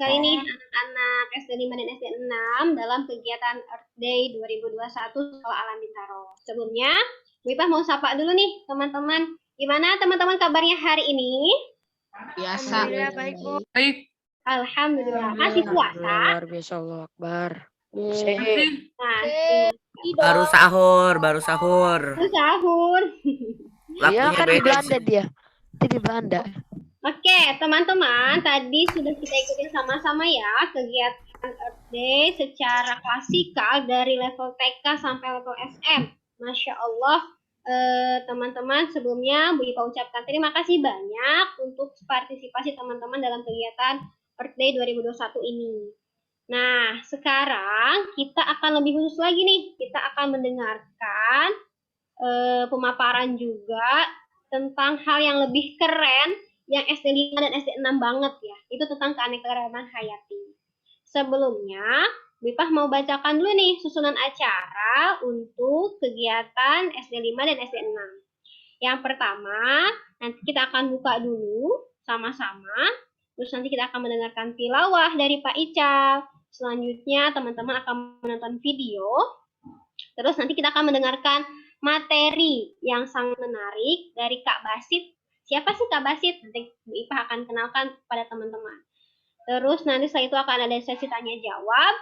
sekali nih anak-anak SD 5 dan SD 6 dalam kegiatan Earth Day 2021 Sekolah Alam Bintaro. Sebelumnya, Bu Ipah mau sapa dulu nih teman-teman. Gimana teman-teman kabarnya hari ini? Biasa. Alhamdulillah baik, Bu. Baik. Alhamdulillah. Masih puasa? Luar biasa, Allah Akbar. Baru sahur. Baru sahur. Dia kan di beda Belanda sih. dia. Dia di Belanda. Oke, teman-teman, tadi sudah kita ikutin sama-sama ya kegiatan Earth Day secara klasikal dari level TK sampai level SM. Masya Allah, teman-teman, sebelumnya Bu Ipa ucapkan terima kasih banyak untuk partisipasi teman-teman dalam kegiatan Earth Day 2021 ini. Nah, sekarang kita akan lebih khusus lagi nih. Kita akan mendengarkan pemaparan juga tentang hal yang lebih keren yang SD 5 dan SD 6 banget ya. Itu tentang keanekaragaman hayati. Sebelumnya, Bipah mau bacakan dulu nih susunan acara untuk kegiatan SD 5 dan SD 6. Yang pertama, nanti kita akan buka dulu sama-sama. Terus nanti kita akan mendengarkan tilawah dari Pak Ical. Selanjutnya teman-teman akan menonton video. Terus nanti kita akan mendengarkan materi yang sangat menarik dari Kak Basit. Siapa sih Kak Basit? Nanti Bu Ipah akan kenalkan pada teman-teman. Terus nanti setelah itu akan ada sesi tanya jawab.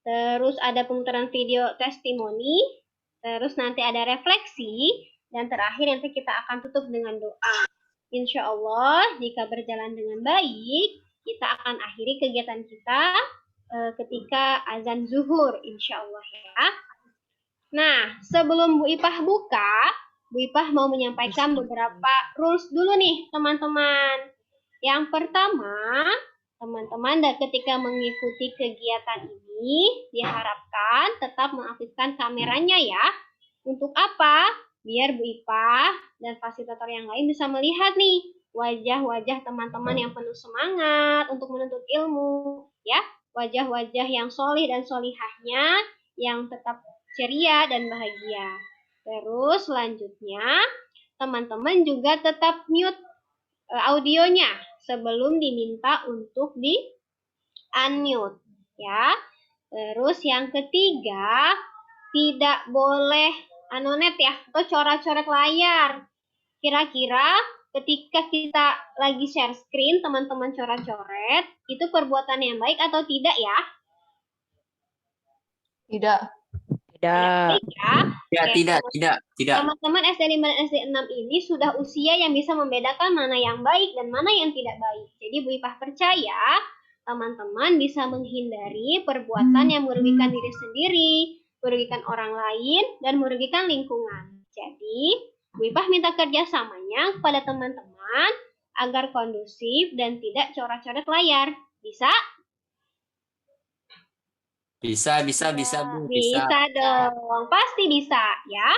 Terus ada pemutaran video testimoni. Terus nanti ada refleksi. Dan terakhir nanti kita akan tutup dengan doa. Insya Allah jika berjalan dengan baik, kita akan akhiri kegiatan kita ketika azan zuhur. Insya Allah ya. Nah, sebelum Bu Ipah buka, Bu Ipah mau menyampaikan beberapa rules dulu nih, teman-teman. Yang pertama, teman-teman ketika mengikuti kegiatan ini, diharapkan tetap mengaktifkan kameranya ya. Untuk apa? Biar Bu Ipah dan fasilitator yang lain bisa melihat nih wajah-wajah teman-teman yang penuh semangat untuk menuntut ilmu, ya. Wajah-wajah yang solih dan solihahnya yang tetap ceria dan bahagia. Terus selanjutnya teman-teman juga tetap mute audionya sebelum diminta untuk di unmute ya. Terus yang ketiga tidak boleh anonet ya atau coret-coret layar. Kira-kira ketika kita lagi share screen teman-teman coret-coret itu perbuatan yang baik atau tidak ya? Tidak. Tidak. Ya, tidak. Teman-teman SD 5 dan SD 6 ini sudah usia yang bisa membedakan mana yang baik dan mana yang tidak baik. Jadi Bu Ipah percaya teman-teman bisa menghindari perbuatan yang merugikan diri sendiri, merugikan orang lain, dan merugikan lingkungan. Jadi Bu Ipah minta kerjasamanya kepada teman-teman agar kondusif dan tidak coret-coret layar. Bisa? Bisa, Bu. Bisa dong, pasti bisa ya.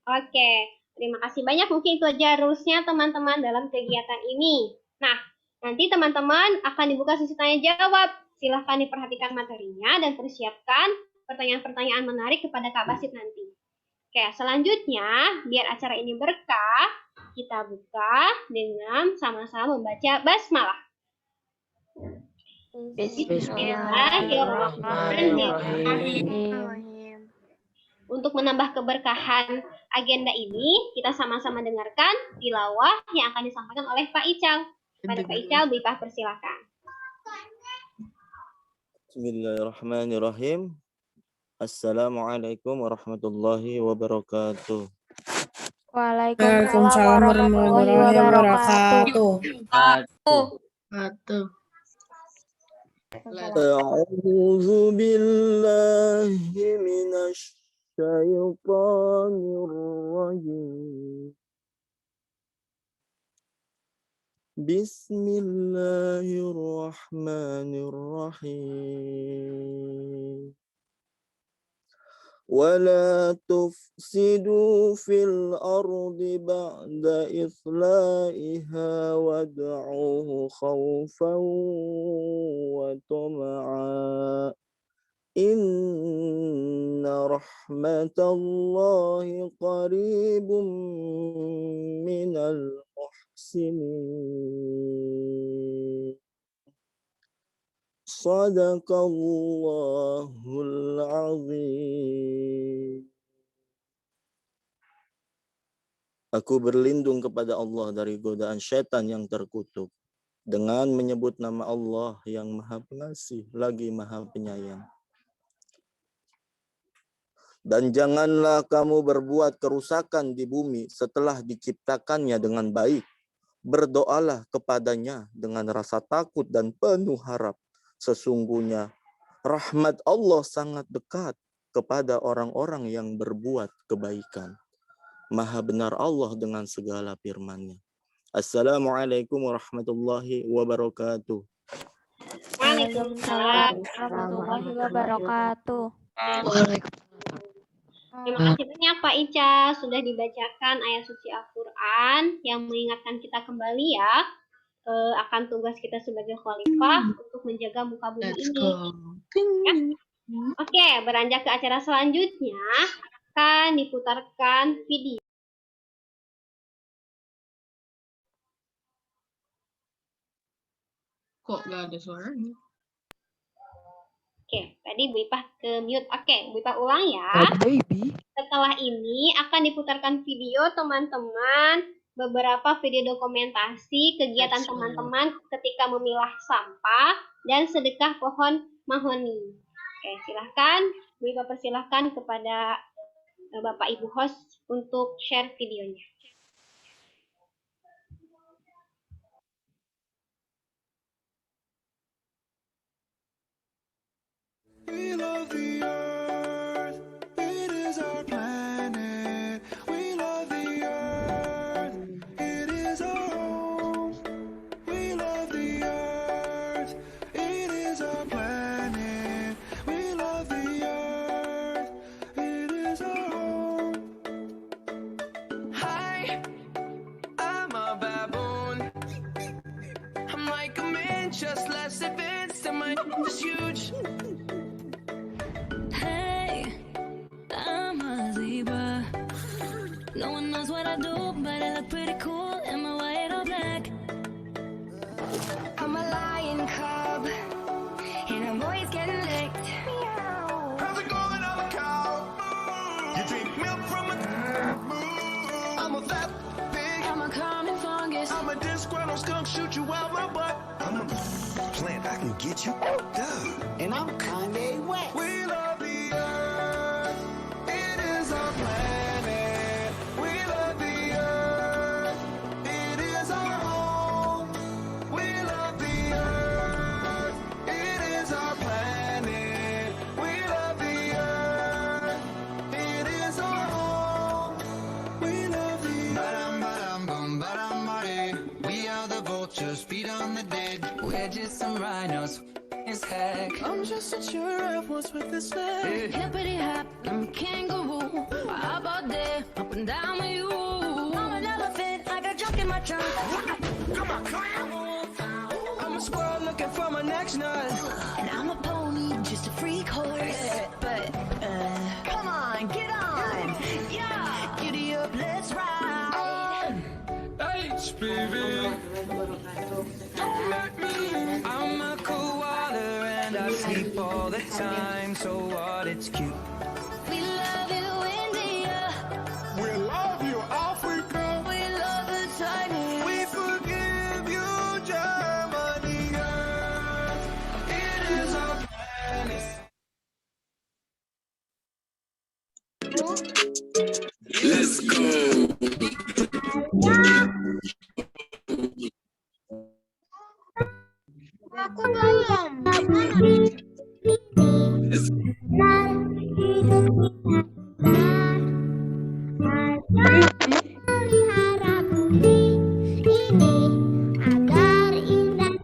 Oke, terima kasih banyak. Mungkin itu aja rules-nya teman-teman dalam kegiatan ini. Nah, nanti teman-teman akan dibuka sesi tanya jawab. Silahkan diperhatikan materinya dan persiapkan pertanyaan-pertanyaan menarik kepada Kak Basit nanti. Oke, selanjutnya biar acara ini berkah, kita buka dengan sama-sama membaca basmalah. Bismillahirrahmanirrahim. Untuk menambah keberkahan agenda ini, kita sama-sama dengarkan tilawah yang akan disampaikan oleh Pak Ical. Pada Pak Ical, Bu Ipah persilakan. Bismillahirrahmanirrahim. Assalamualaikum warahmatullahi wabarakatuh. Waalaikumsalam warahmatullahi wabarakatuh. A'udzu billahi minasy syaitonir rajim. Bismillahirrahmanirrahim. ولا تفسدوا في الأرض بعد إصلاحها وادعوه خوفا وطمعا إن رحمة الله قريب من المحسنين Sadaqallahul azim. Aku berlindung kepada Allah dari godaan syaitan yang terkutuk dengan menyebut nama Allah yang Maha Pengasih lagi Maha Penyayang. Dan janganlah kamu berbuat kerusakan di bumi setelah diciptakannya dengan baik. Berdoalah kepadanya dengan rasa takut dan penuh harap. Sesungguhnya rahmat Allah sangat dekat kepada orang-orang yang berbuat kebaikan. Maha benar Allah dengan segala firman-Nya. Assalamualaikum warahmatullahi wabarakatuh. Waalaikumsalam. warahmatullahi wabarakatuh. Terima kasih banyak Pak Ica sudah dibacakan ayat suci Al-Quran yang mengingatkan kita kembali ya akan tugas kita sebagai khalifah untuk menjaga muka bumi ini. Ya. Oke, beranjak ke acara selanjutnya akan diputarkan video. Kok gak ada suaranya? Oke, tadi Bu Ipah ke mute. Oke, Bu Ipah ulang ya. Baby. Setelah ini akan diputarkan video teman-teman, beberapa video dokumentasi kegiatan teman-teman ketika memilah sampah dan sedekah pohon mahoni. Oke, silahkan Bu Ipah persilahkan kepada Bapak Ibu host untuk share videonya. We love the earth, it is our planet. We love the earth, it is our home. We love the earth, it is our planet. We love the earth, it is our home. Hi, I'm a baboon. I'm like a man, just less advanced, and my is huge. No one knows what I do, but I look pretty cool in my white or black. I'm a lion cub, and I'm always getting licked. How's it going? I'm a cow. You drink milk from a I'm a fat pig. I'm a common fungus. I'm a disgruntled skunk, shoot you out my butt. I'm a plant, I can get you done. And I'm Kanye West. We love the earth, it is our planet. We love the earth, it is our home. We love the earth, it is our planet. We love the earth, it is our home. We love the earth. We are the vultures, feet on the dead. We're just some rhinos. His heck. I'm just a giraffe, what's with this leg? Hippity hop, I'm a kangaroo. I hop out there, up and down with you. I'm an elephant, I got junk in my trunk. I'm a clown. I'm a squirrel looking for my next nut. And I'm a pony, just a freak horse. But, come on, get on. Yeah, giddy up, let's ride. H, baby. Don't let me. I'm a koala and I sleep all the time. So what? It's cute. We love you, India. We love you, Africa. We love the tiny. We forgive you, Germany. It is our planet. Let's go. Aku belum. Pelihara bumi ini agar indah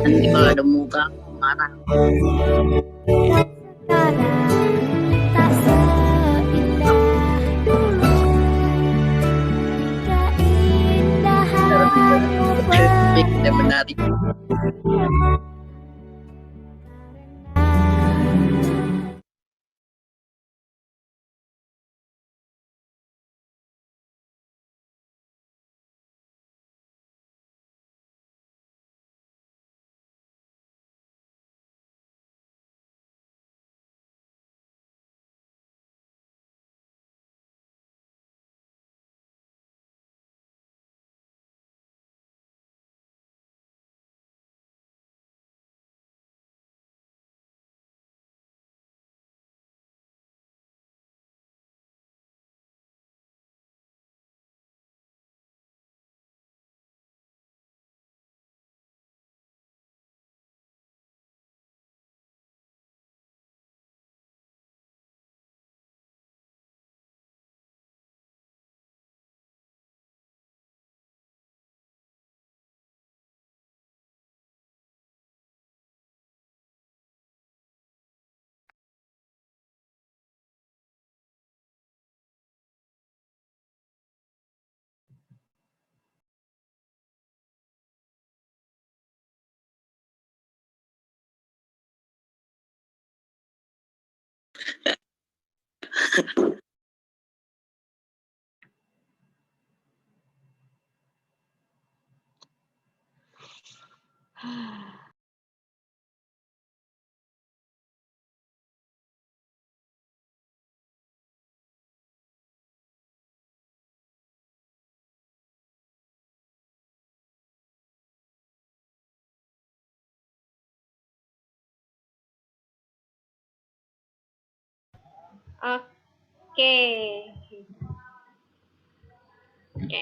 Nanti kalau ada muka marah. Sekarang tak seindah dulu. Keindahanmu Kita menarik. Oke. Oke.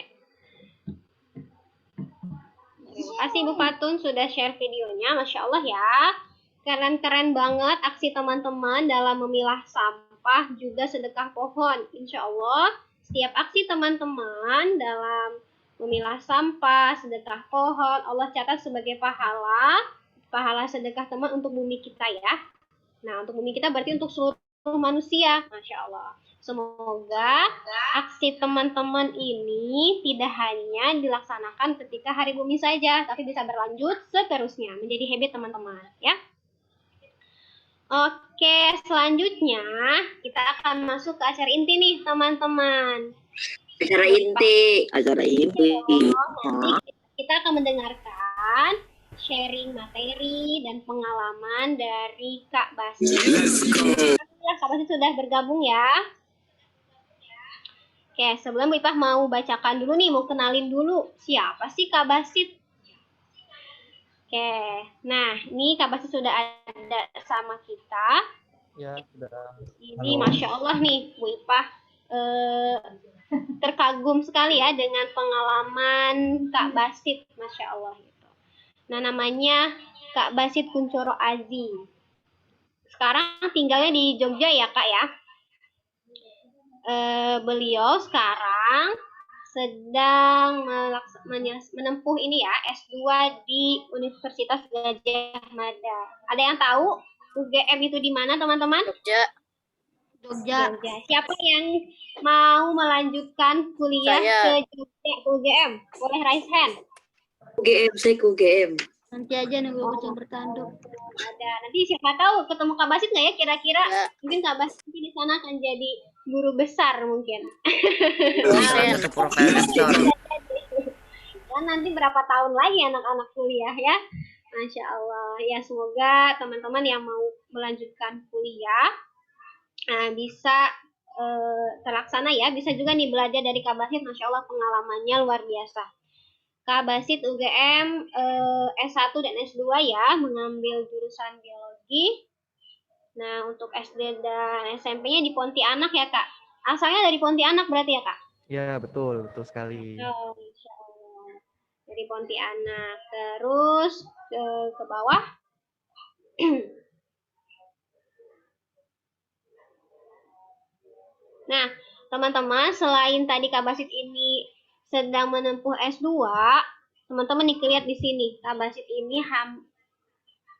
Terima kasih Bu Fatun sudah share videonya, Masya Allah ya. Keren-keren banget aksi teman-teman dalam memilah sampah juga sedekah pohon. Insya Allah setiap aksi teman-teman dalam memilah sampah, sedekah pohon, Allah catat sebagai pahala sedekah teman untuk bumi kita ya. Nah, untuk bumi kita berarti untuk seluruh manusia, Masya Allah. Semoga aksi teman-teman ini tidak hanya dilaksanakan ketika hari bumi saja, tapi bisa berlanjut seterusnya, menjadi habit teman-teman ya. Oke, selanjutnya kita akan masuk ke acara inti nih teman-teman. Acara inti. Nanti kita akan mendengarkan sharing materi dan pengalaman dari Kak Basit. Kak Basit sudah bergabung ya. Oke, sebelum Bu Ipah mau bacakan dulu nih, mau kenalin dulu siapa sih Kak Basit. Oke, nah ini Kak Basit sudah ada sama kita. Ya, sudah. Ini Masya Allah nih Bu Ipah terkagum sekali ya dengan pengalaman Kak Basit, Masya Allah gitu. Nah namanya Kak Basit Kuncoro Azi. Sekarang tinggalnya di Jogja ya Kak ya. Beliau sekarang sedang menempuh ini ya S2 di Universitas Gadjah Mada. Ada yang tahu UGM itu di mana teman-teman? Jogja. Siapa yang mau melanjutkan kuliah ke Jogja ke UGM? Boleh raise hand. Saya ke UGM. Nanti aja nunggu kucing bertanduk. Ada. Nanti siapa tahu ketemu Kak Basit nggak ya kira-kira? Mungkin Kak Basit di sana akan jadi guru besar mungkin. Satu profesor. Dan nanti berapa tahun lagi anak-anak kuliah ya. Masya Allah. Ya semoga teman-teman yang mau melanjutkan kuliah bisa terlaksana ya. Bisa juga nih belajar dari Kak Basit. Masya Allah pengalamannya luar biasa. Kak Basit UGM S1 dan S2 ya, mengambil jurusan biologi. Nah, untuk SD dan SMP-nya di Pontianak ya, Kak. Asalnya dari Pontianak berarti ya, Kak? Ya, betul sekali. Oh, Insya Allah. Dari Pontianak. Terus ke bawah. Nah, teman-teman, selain tadi Kak Basit ini sedang menempuh S2, teman-teman nih lihat di sini, Kak Basit ini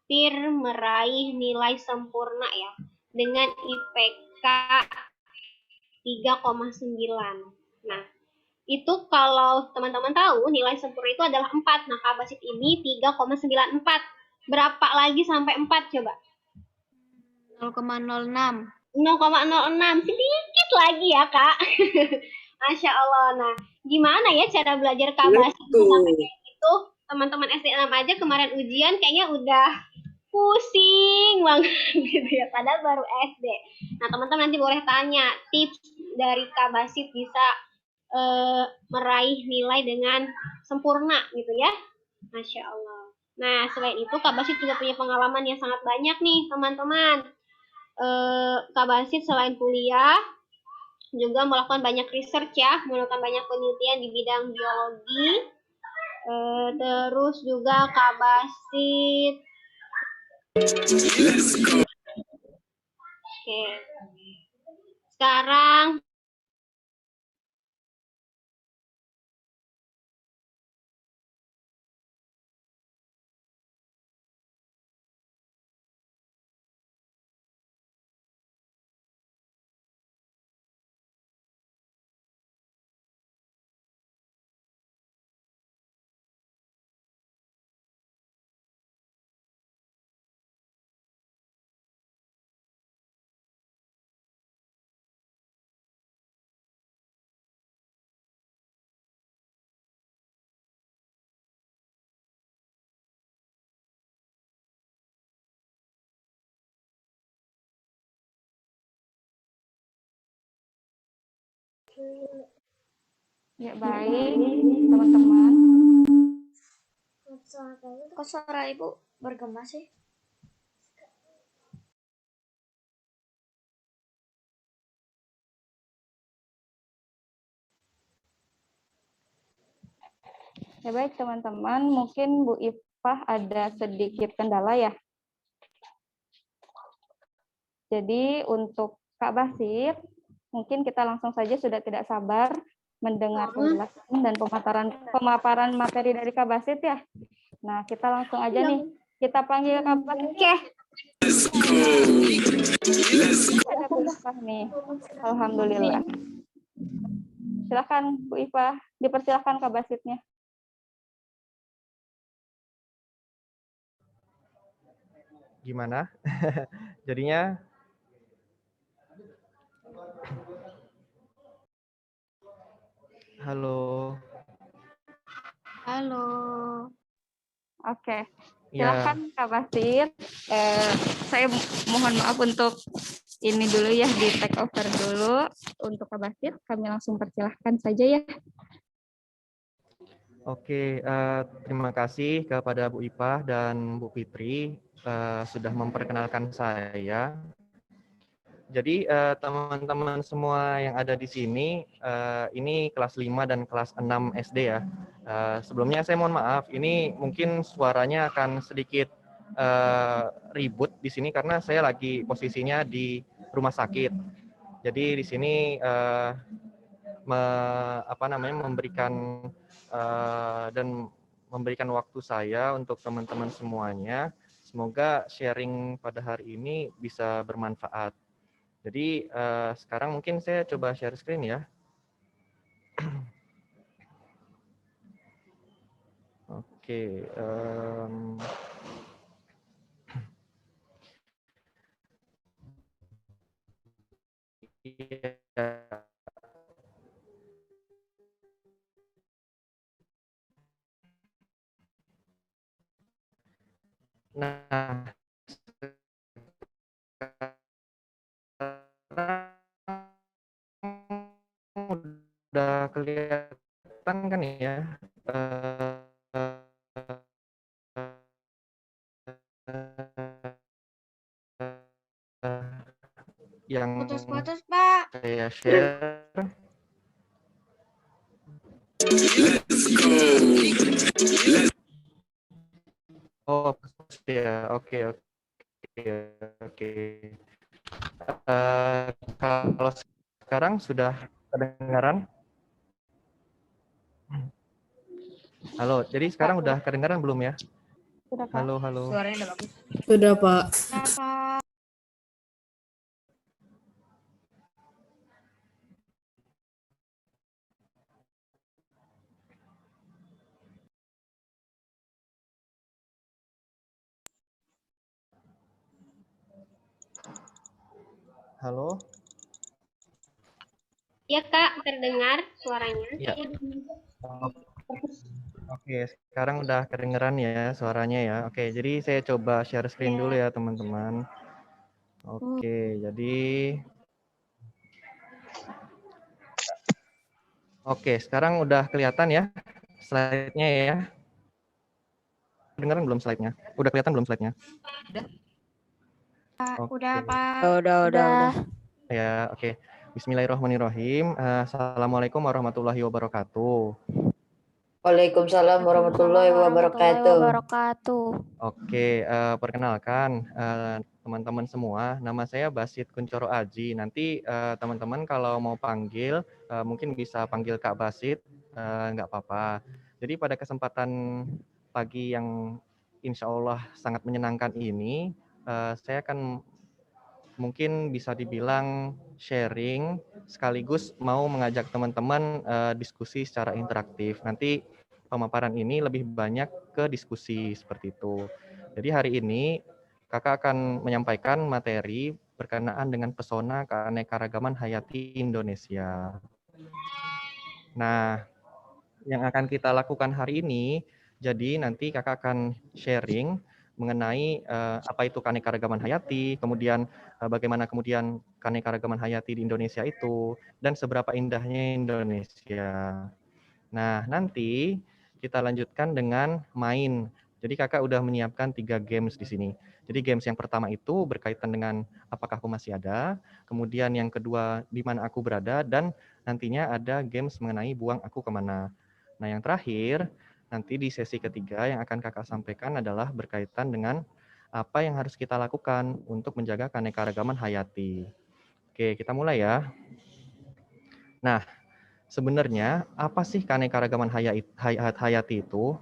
hampir meraih nilai sempurna ya dengan IPK 3,9. Nah, itu kalau teman-teman tahu nilai sempurna itu adalah 4. Nah, Kak Basit ini 3,94. Berapa lagi sampai 4 coba? 0,06. 0,06, sedikit lagi ya Kak. Masya Allah. Nah, gimana ya cara belajar Kak Basit sampai kayak gitu? Teman-teman SD 6 aja kemarin ujian kayaknya udah pusing banget gitu ya, padahal baru SD. Nah, teman-teman nanti boleh tanya tips dari Kak Basit bisa meraih nilai dengan sempurna gitu ya. Masya Allah. Nah, selain itu Kak Basit juga punya pengalaman yang sangat banyak nih teman-teman. Kak Basit selain kuliah juga melakukan banyak research ya, melakukan banyak penelitian di bidang biologi. Terus juga Kak Basit. Oke. Sekarang Ya baik, teman-teman. Kok suara ibu bergema sih? Ya baik teman-teman, mungkin Bu Ifah ada sedikit kendala ya. Jadi untuk Kak Basit, mungkin kita langsung saja sudah tidak sabar mendengar penjelasan dan pemaparan materi dari Kak Basit ya. Nah, kita langsung aja nih. Kita panggil Kak Basit. Oke. Ada Bu Ifah nih. Alhamdulillah. Silakan Bu Ifah, dipersilakan Kak Basitnya. Gimana? Jadinya halo. Halo. Oke. Ya, Silakan Kak Basit. Saya mohon maaf untuk ini dulu ya, di take over dulu untuk Kak Basit. Kami langsung persilahkan saja ya. oke. Terima kasih kepada Bu Ifah dan Bu Fitri sudah memperkenalkan saya. Jadi teman-teman semua yang ada di sini, ini kelas 5 dan kelas 6 SD ya. Sebelumnya saya mohon maaf, ini mungkin suaranya akan sedikit ribut di sini karena saya lagi posisinya di rumah sakit. Jadi di sini memberikan dan memberikan waktu saya untuk teman-teman semuanya. Semoga sharing pada hari ini bisa bermanfaat. Jadi sekarang mungkin saya coba share screen ya. Oke. Nah, udah kelihatan kan ya yang Putus-putus, Pak. saya share. Oh ya, oke. Kalau sekarang sudah kedengaran? Halo, jadi sekarang udah kedengaran belum ya? Sudah, Pak? Halo, halo. Sudah, Pak. Halo. Ya Kak, terdengar suaranya. Ya. Oke, sekarang udah kedengeran ya suaranya ya. Oke, jadi saya coba share screen dulu ya teman-teman. Oke, sekarang udah kelihatan ya slide-nya ya. Kedengeran belum slide-nya? Udah kelihatan belum slide-nya? Udah, Pak. Udah. Ya, oke. Bismillahirrahmanirrahim. Assalamualaikum warahmatullahi wabarakatuh. Waalaikumsalam warahmatullahi wabarakatuh. Oke, perkenalkan teman-teman semua, nama saya Basit Kuncoro Aji. Nanti teman-teman kalau mau panggil, mungkin bisa panggil Kak Basit, nggak apa-apa. Jadi pada kesempatan pagi yang insya Allah sangat menyenangkan ini, saya akan mungkin bisa dibilang sharing, sekaligus mau mengajak teman-teman diskusi secara interaktif. Nanti pemaparan ini lebih banyak ke diskusi seperti itu. Jadi hari ini Kakak akan menyampaikan materi berkenaan dengan pesona keanekaragaman hayati Indonesia. Nah, yang akan kita lakukan hari ini, jadi nanti Kakak akan sharing mengenai apa itu keanekaragaman hayati, kemudian bagaimana kemudian keanekaragaman hayati di Indonesia itu, dan seberapa indahnya Indonesia. Nah, nanti kita lanjutkan dengan main. Jadi Kakak udah menyiapkan 3 games di sini. Jadi games yang pertama itu berkaitan dengan apakah aku masih ada, kemudian yang kedua di mana aku berada, dan nantinya ada games mengenai buang aku kemana. Nah, yang terakhir, nanti di sesi ketiga yang akan Kakak sampaikan adalah berkaitan dengan apa yang harus kita lakukan untuk menjaga keanekaragaman hayati. Oke, kita mulai ya. Nah, sebenarnya apa sih keanekaragaman hayati itu?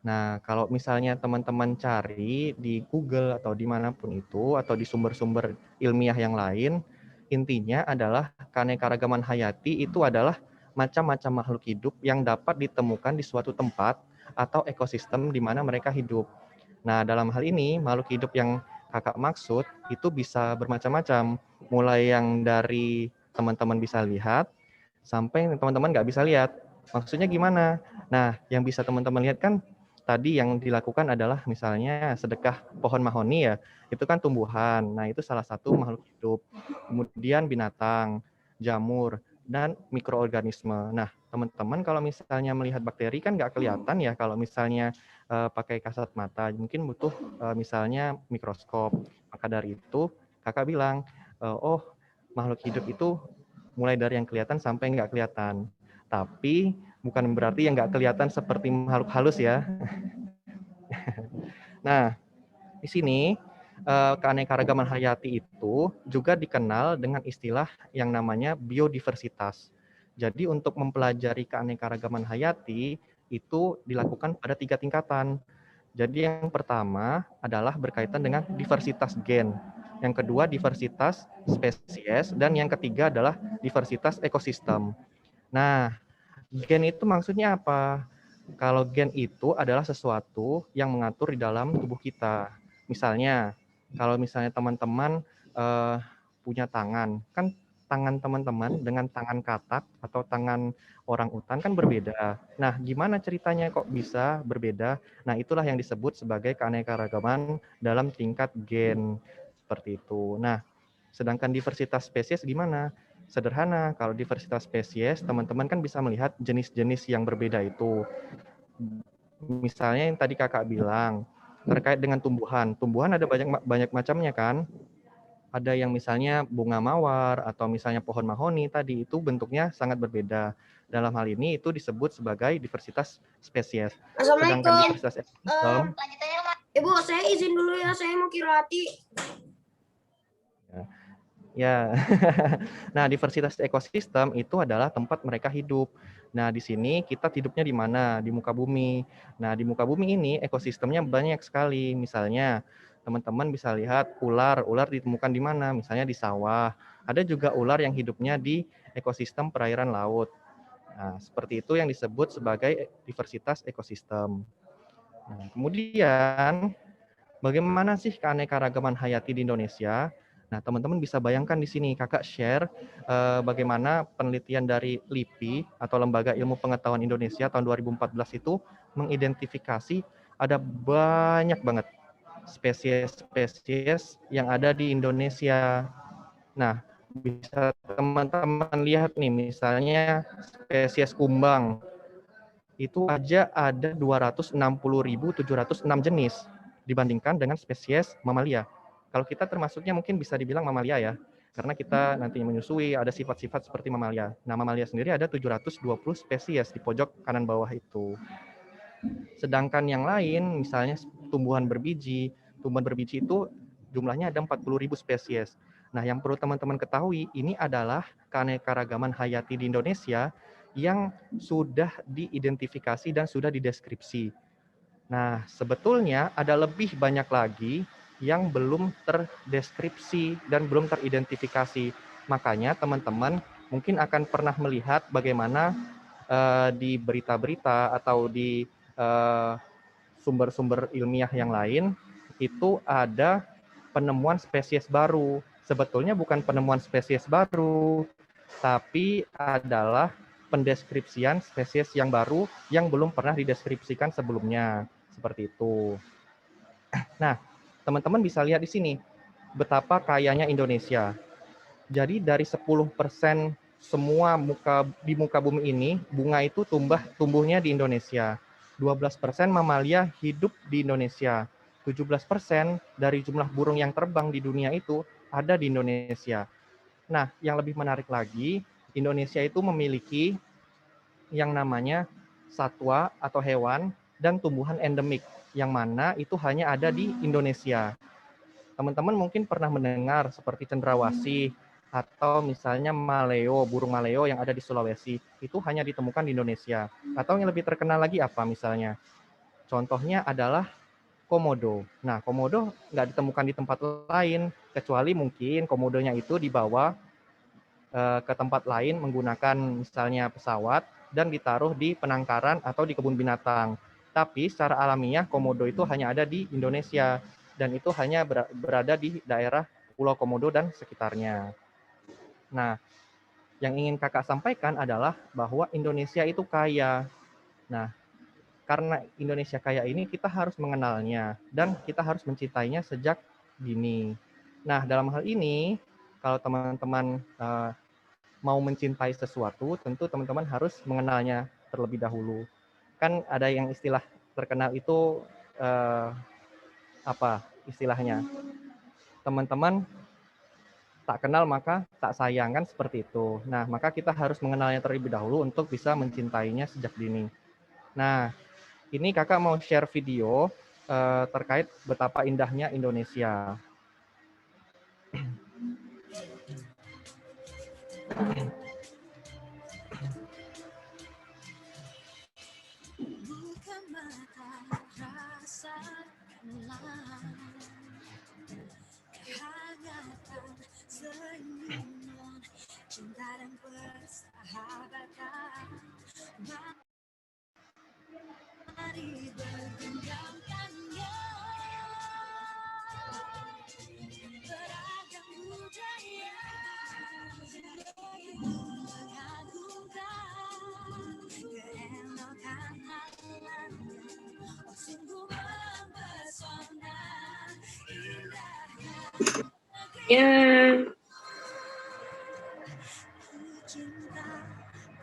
Nah, kalau misalnya teman-teman cari di Google atau dimanapun itu, atau di sumber-sumber ilmiah yang lain, intinya adalah keanekaragaman hayati itu adalah macam-macam makhluk hidup yang dapat ditemukan di suatu tempat atau ekosistem di mana mereka hidup. Nah, dalam hal ini, makhluk hidup yang Kakak maksud itu bisa bermacam-macam, mulai yang dari teman-teman bisa lihat, sampai teman-teman nggak bisa lihat. Maksudnya gimana? Nah, yang bisa teman-teman lihat kan tadi yang dilakukan adalah misalnya sedekah pohon mahoni ya, itu kan tumbuhan. Nah, itu salah satu makhluk hidup. Kemudian binatang, jamur, dan mikroorganisme. Nah, teman-teman kalau misalnya melihat bakteri kan nggak kelihatan ya kalau misalnya pakai kasat mata. Mungkin butuh misalnya mikroskop. Maka dari itu Kakak bilang, oh makhluk hidup itu mulai dari yang kelihatan sampai nggak kelihatan. Tapi bukan berarti yang nggak kelihatan seperti makhluk halus ya. Nah, di sini keanekaragaman hayati itu juga dikenal dengan istilah yang namanya biodiversitas. Jadi untuk mempelajari keanekaragaman hayati itu dilakukan pada 3 tingkatan. Jadi yang pertama adalah berkaitan dengan diversitas gen. Yang kedua diversitas spesies, dan yang ketiga adalah diversitas ekosistem. Nah, gen itu maksudnya apa? Kalau gen itu adalah sesuatu yang mengatur di dalam tubuh kita. Misalnya, kalau misalnya teman-teman punya tangan, kan tangan teman-teman dengan tangan katak atau tangan orang utan kan berbeda. Nah, gimana ceritanya kok bisa berbeda? Nah, itulah yang disebut sebagai keanekaragaman dalam tingkat gen. Seperti itu. Nah, sedangkan diversitas spesies gimana? Sederhana, kalau diversitas spesies, teman-teman kan bisa melihat jenis-jenis yang berbeda itu. Misalnya yang tadi Kakak bilang, terkait dengan tumbuhan. Tumbuhan ada banyak macamnya kan? Ada yang misalnya bunga mawar, atau misalnya pohon mahoni tadi, itu bentuknya sangat berbeda. Dalam hal ini itu disebut sebagai diversitas spesies. Sedangkan diversitas ekosistem, Ibu, saya izin dulu ya, saya mau kirati. Ya. Nah, diversitas ekosistem itu adalah tempat mereka hidup. Nah, di sini kita hidupnya di mana? Di muka bumi. Nah, di muka bumi ini ekosistemnya banyak sekali. Misalnya, teman-teman bisa lihat ular. Ular ditemukan di mana? Misalnya di sawah. Ada juga ular yang hidupnya di ekosistem perairan laut. Nah, seperti itu yang disebut sebagai diversitas ekosistem. Nah, kemudian bagaimana sih keanekaragaman hayati di Indonesia? Nah, teman-teman bisa bayangkan di sini, kakak share bagaimana penelitian dari LIPI atau Lembaga Ilmu Pengetahuan Indonesia tahun 2014 itu mengidentifikasi ada banyak banget spesies-spesies yang ada di Indonesia. Nah, bisa teman-teman lihat nih, misalnya spesies kumbang, itu aja ada 260.706 jenis dibandingkan dengan spesies mamalia. Kalau kita termasuknya mungkin bisa dibilang mamalia ya, karena kita nanti menyusui, ada sifat-sifat seperti mamalia. Nah, mamalia sendiri ada 720 spesies di pojok kanan bawah itu. Sedangkan yang lain, misalnya tumbuhan berbiji itu jumlahnya ada 40.000 spesies. Nah, yang perlu teman-teman ketahui, ini adalah keanekaragaman hayati di Indonesia yang sudah diidentifikasi dan sudah dideskripsi. Nah, sebetulnya ada lebih banyak lagi yang belum terdeskripsi dan belum teridentifikasi. Makanya teman-teman mungkin akan pernah melihat bagaimana di berita-berita atau di sumber-sumber ilmiah yang lain itu ada penemuan spesies baru. Sebetulnya bukan penemuan spesies baru, tapi adalah pendeskripsian spesies yang baru yang belum pernah dideskripsikan sebelumnya. Seperti itu. Nah, teman-teman bisa lihat di sini betapa kayanya Indonesia. Jadi dari 10% semua di muka bumi ini, bunga itu tumbuhnya di Indonesia. 12% mamalia hidup di Indonesia. 17% dari jumlah burung yang terbang di dunia itu ada di Indonesia. Nah, yang lebih menarik lagi, Indonesia itu memiliki yang namanya satwa atau hewan dan tumbuhan endemik, yang mana itu hanya ada di Indonesia. Teman-teman mungkin pernah mendengar seperti cendrawasih atau misalnya maleo, burung maleo yang ada di Sulawesi, itu hanya ditemukan di Indonesia. Atau yang lebih terkenal lagi apa misalnya? Contohnya adalah komodo. Nah, komodo nggak ditemukan di tempat lain, kecuali mungkin komodonya itu dibawa ke tempat lain menggunakan misalnya pesawat dan ditaruh di penangkaran atau di kebun binatang. Tapi secara alamiah komodo itu hanya ada di Indonesia dan itu hanya berada di daerah Pulau Komodo dan sekitarnya. Nah, yang ingin kakak sampaikan adalah bahwa Indonesia itu kaya. Nah, karena Indonesia kaya ini kita harus mengenalnya dan kita harus mencintainya sejak dini. Nah, dalam hal ini kalau teman-teman mau mencintai sesuatu, tentu teman-teman harus mengenalnya terlebih dahulu. Kan ada yang istilah terkenal itu apa istilahnya? Teman-teman tak kenal maka tak sayang, kan seperti itu. Nah, maka kita harus mengenalnya terlebih dahulu untuk bisa mencintainya sejak dini. Nah, ini kakak mau share video terkait betapa indahnya Indonesia. Buka mata, rasakanlah kehangatan senyuman cinta dan persahabatan. Mari bergenggamkannya, beragam budaya mengagungkan keelokan alamnya. Oh, sungguh mempesona indahnya negeri. Aku cinta,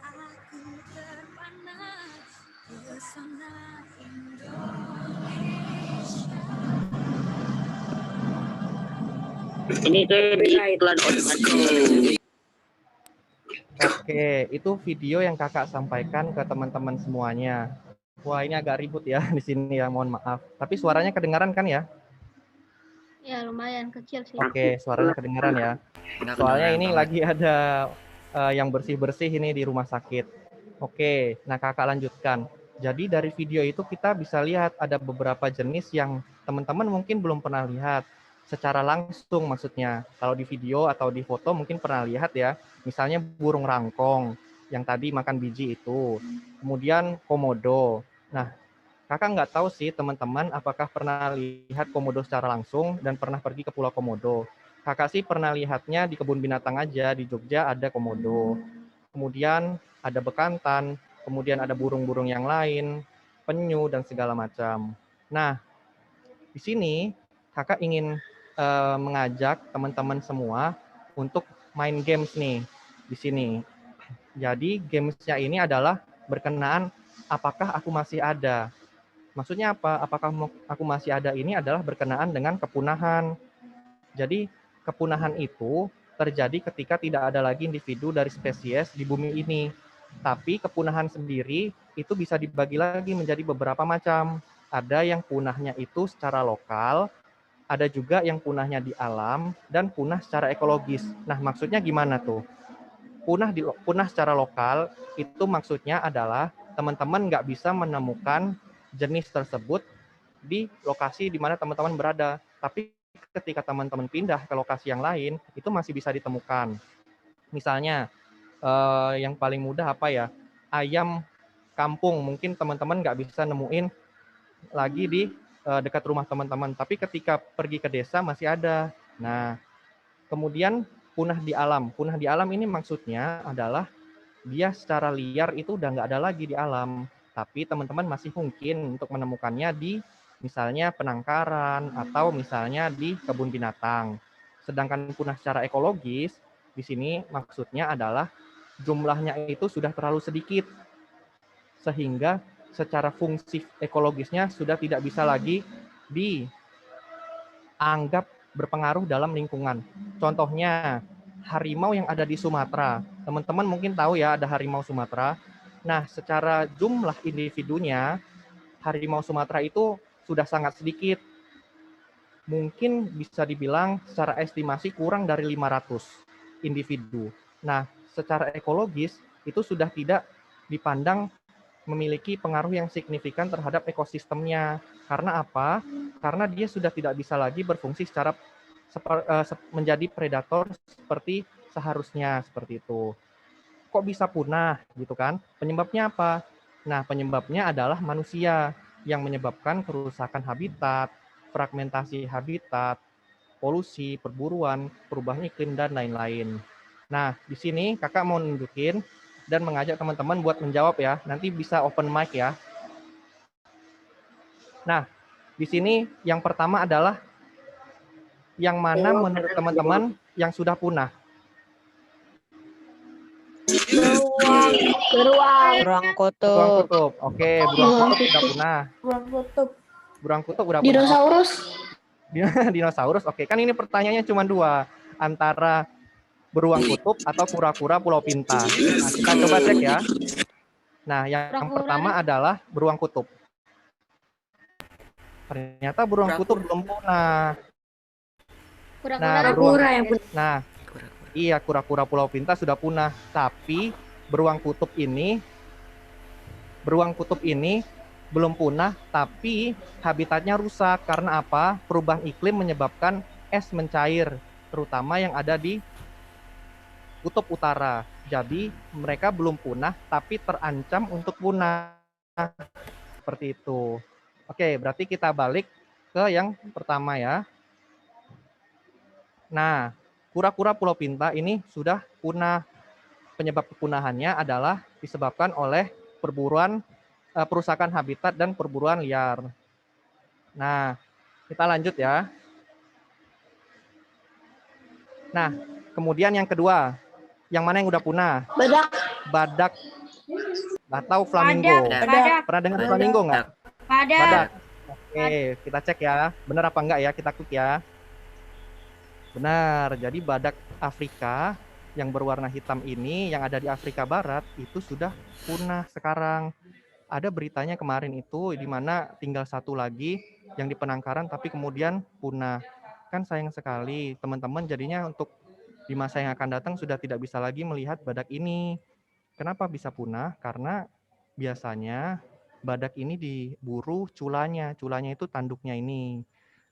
aku terpana pesona Indonesia. Ini kayak iklan Oke, itu video yang kakak sampaikan ke teman-teman semuanya. Wah, ini agak ribut ya di sini ya, mohon maaf. Tapi suaranya kedengaran kan ya? Ya lumayan kecil sih. Oke, suaranya kedengeran ya. Soalnya ini lagi ada yang bersih-bersih ini di rumah sakit. Oke, nah kakak lanjutkan. Jadi dari video itu kita bisa lihat ada beberapa jenis yang teman-teman mungkin belum pernah lihat secara langsung maksudnya. Kalau di video atau di foto mungkin pernah lihat ya. Misalnya burung rangkong yang tadi makan biji itu. Kemudian komodo. Nah, kakak nggak tahu sih teman-teman apakah pernah lihat komodo secara langsung dan pernah pergi ke Pulau Komodo. Kakak sih pernah lihatnya di kebun binatang aja, di Jogja ada komodo. Kemudian ada bekantan, kemudian ada burung-burung yang lain, penyu, dan segala macam. Nah, di sini kakak ingin mengajak teman-teman semua untuk main games nih di sini. Jadi gamesnya ini adalah berkenaan apakah aku masih ada. Maksudnya apa? Apakah aku masih ada ini adalah berkenaan dengan kepunahan. Jadi kepunahan itu terjadi ketika tidak ada lagi individu dari spesies di bumi ini. Tapi kepunahan sendiri itu bisa dibagi lagi menjadi beberapa macam. Ada yang punahnya itu secara lokal, ada juga yang punahnya di alam, dan punah secara ekologis. Nah, maksudnya gimana tuh? Punah secara lokal itu maksudnya adalah teman-teman nggak bisa menemukan jenis tersebut di lokasi di mana teman-teman berada. Tapi ketika teman-teman pindah ke lokasi yang lain, itu masih bisa ditemukan. Misalnya, yang paling mudah apa ya? Ayam kampung, mungkin teman-teman nggak bisa nemuin lagi di dekat rumah teman-teman. Tapi ketika pergi ke desa masih ada. Nah, kemudian punah di alam. Punah di alam ini maksudnya adalah dia secara liar itu udah nggak ada lagi di alam. Tapi teman-teman masih mungkin untuk menemukannya di misalnya penangkaran atau misalnya di kebun binatang. Sedangkan punah secara ekologis, di sini maksudnya adalah jumlahnya itu sudah terlalu sedikit. Sehingga secara fungsi ekologisnya sudah tidak bisa lagi dianggap berpengaruh dalam lingkungan. Contohnya, harimau yang ada di Sumatera. Teman-teman mungkin tahu ya ada harimau Sumatera. Nah, secara jumlah individunya, harimau Sumatera itu sudah sangat sedikit. Mungkin bisa dibilang secara estimasi kurang dari 500 individu. Nah, secara ekologis itu sudah tidak dipandang memiliki pengaruh yang signifikan terhadap ekosistemnya. Karena apa? Karena dia sudah tidak bisa lagi berfungsi secara menjadi predator seperti seharusnya, seperti itu. Kok bisa punah gitu kan? Penyebabnya apa? Nah, penyebabnya adalah manusia yang menyebabkan kerusakan habitat, fragmentasi habitat, polusi, perburuan, perubahan iklim, dan lain-lain. Nah, di sini kakak mau nunjukin dan mengajak teman-teman buat menjawab ya. Nanti bisa open mic ya. Nah, di sini yang pertama adalah yang mana menurut teman-teman yang sudah punah? Beruang kutub. Beruang kutub. Oke, beruang kutub sudah punah. Beruang kutub udah punah. Dinosaurus. Dinosaurus. Oke, kan ini pertanyaannya cuma dua. Antara beruang kutub atau kura-kura Pulau Pintar. Nah, kita coba cek ya. Nah, yang pertama adalah beruang kutub. Ternyata beruang kutub belum punah. Nah, iya, kura-kura Pulau Pintar sudah punah. Tapi beruang kutub ini belum punah, tapi habitatnya rusak. Karena apa? Perubahan iklim menyebabkan es mencair, terutama yang ada di kutub utara. Jadi mereka belum punah, tapi terancam untuk punah. Seperti itu. Oke, berarti kita balik ke yang pertama ya. Nah, kura-kura Pulau Pintar ini sudah punah. Penyebab kepunahannya adalah disebabkan oleh perusakan habitat dan perburuan liar. Nah, kita lanjut ya. Nah, kemudian yang kedua, yang mana yang udah punah? Badak atau flamingo. Pernah dengar flamingo nggak? Badak. Oke, kita cek ya. Benar apa enggak ya? Kita klik ya. Benar, jadi badak Afrika yang berwarna hitam ini yang ada di Afrika Barat itu sudah punah sekarang. Ada beritanya kemarin itu di mana tinggal satu lagi yang di penangkaran tapi kemudian punah. kan sayang sekali teman-teman jadinya untuk di masa yang akan datang sudah tidak bisa lagi melihat badak ini. Kenapa bisa punah? Karena biasanya badak ini diburu culanya. Culanya itu tanduknya ini.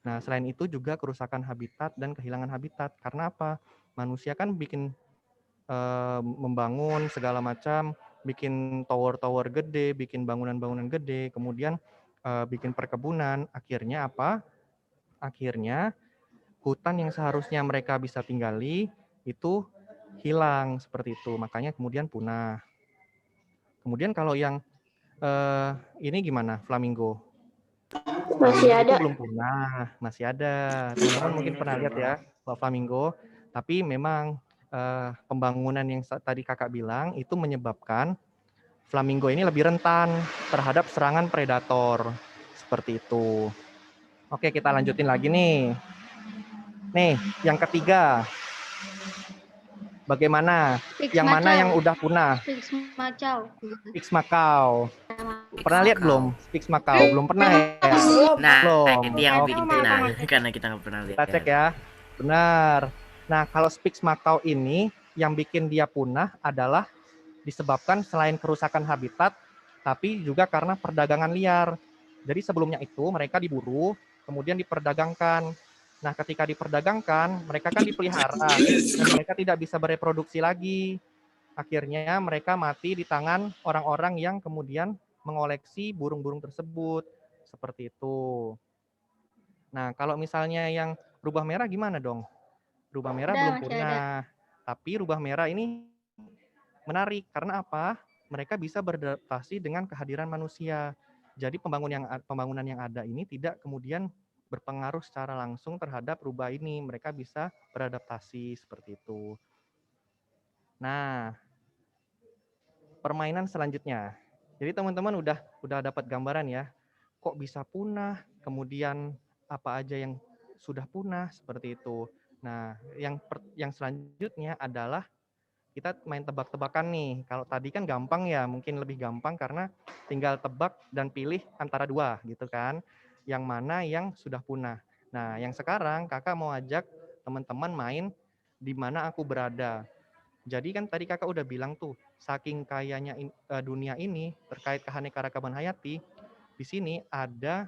Nah, selain itu juga kerusakan habitat dan kehilangan habitat. Karena apa? Manusia kan bikin membangun segala macam, bikin tower-tower gede, bikin bangunan-bangunan gede, kemudian bikin perkebunan. Akhirnya apa? Akhirnya hutan yang seharusnya mereka bisa tinggali itu hilang seperti itu. Makanya kemudian punah. Kemudian kalau yang ini gimana, flamingo? Masih Flamingo itu ada. belum punah, masih ada. Teman-teman mungkin pernah lihat ya flamingo. Tapi memang pembangunan yang tadi kakak bilang itu menyebabkan flamingo ini lebih rentan terhadap serangan predator seperti itu. Oke, kita lanjutin lagi nih. Nih, yang ketiga. Bagaimana? Yang mana yang udah punah? Sphinx Macau. Sphinx Macau. Pernah lihat belum? Sphinx Macau. Belum pernah ya? Nah, Belum. itu yang bikin punah karena kita nggak pernah lihat. Kita cek ya. Benar. Nah, kalau Sphinx Macau ini yang bikin dia punah adalah disebabkan selain kerusakan habitat, tapi juga karena perdagangan liar. Jadi sebelumnya itu mereka diburu, kemudian diperdagangkan. Nah, ketika diperdagangkan, mereka kan dipelihara dan mereka tidak bisa bereproduksi lagi. Akhirnya mereka mati di tangan orang-orang yang kemudian mengoleksi burung-burung tersebut. Seperti itu. Nah, kalau misalnya yang rubah merah gimana dong? Rubah merah belum punah. Tapi rubah merah ini menarik karena apa? Mereka bisa beradaptasi dengan kehadiran manusia. Jadi pembangunan yang ada ini tidak kemudian berpengaruh secara langsung terhadap rubah ini. Mereka bisa beradaptasi seperti itu. Nah, permainan selanjutnya. Jadi teman-teman udah dapat gambaran ya. Kok bisa punah? Kemudian apa aja yang sudah punah seperti itu. Nah, yang selanjutnya adalah kita main tebak-tebakan nih. Kalau tadi kan gampang ya, mungkin lebih gampang karena tinggal tebak dan pilih antara dua gitu kan. Yang mana yang sudah punah. Nah, yang sekarang kakak mau ajak teman-teman main di mana aku berada. Jadi kan tadi kakak udah bilang tuh, saking kayanya dunia ini terkait keanekaragaman hayati, di sini ada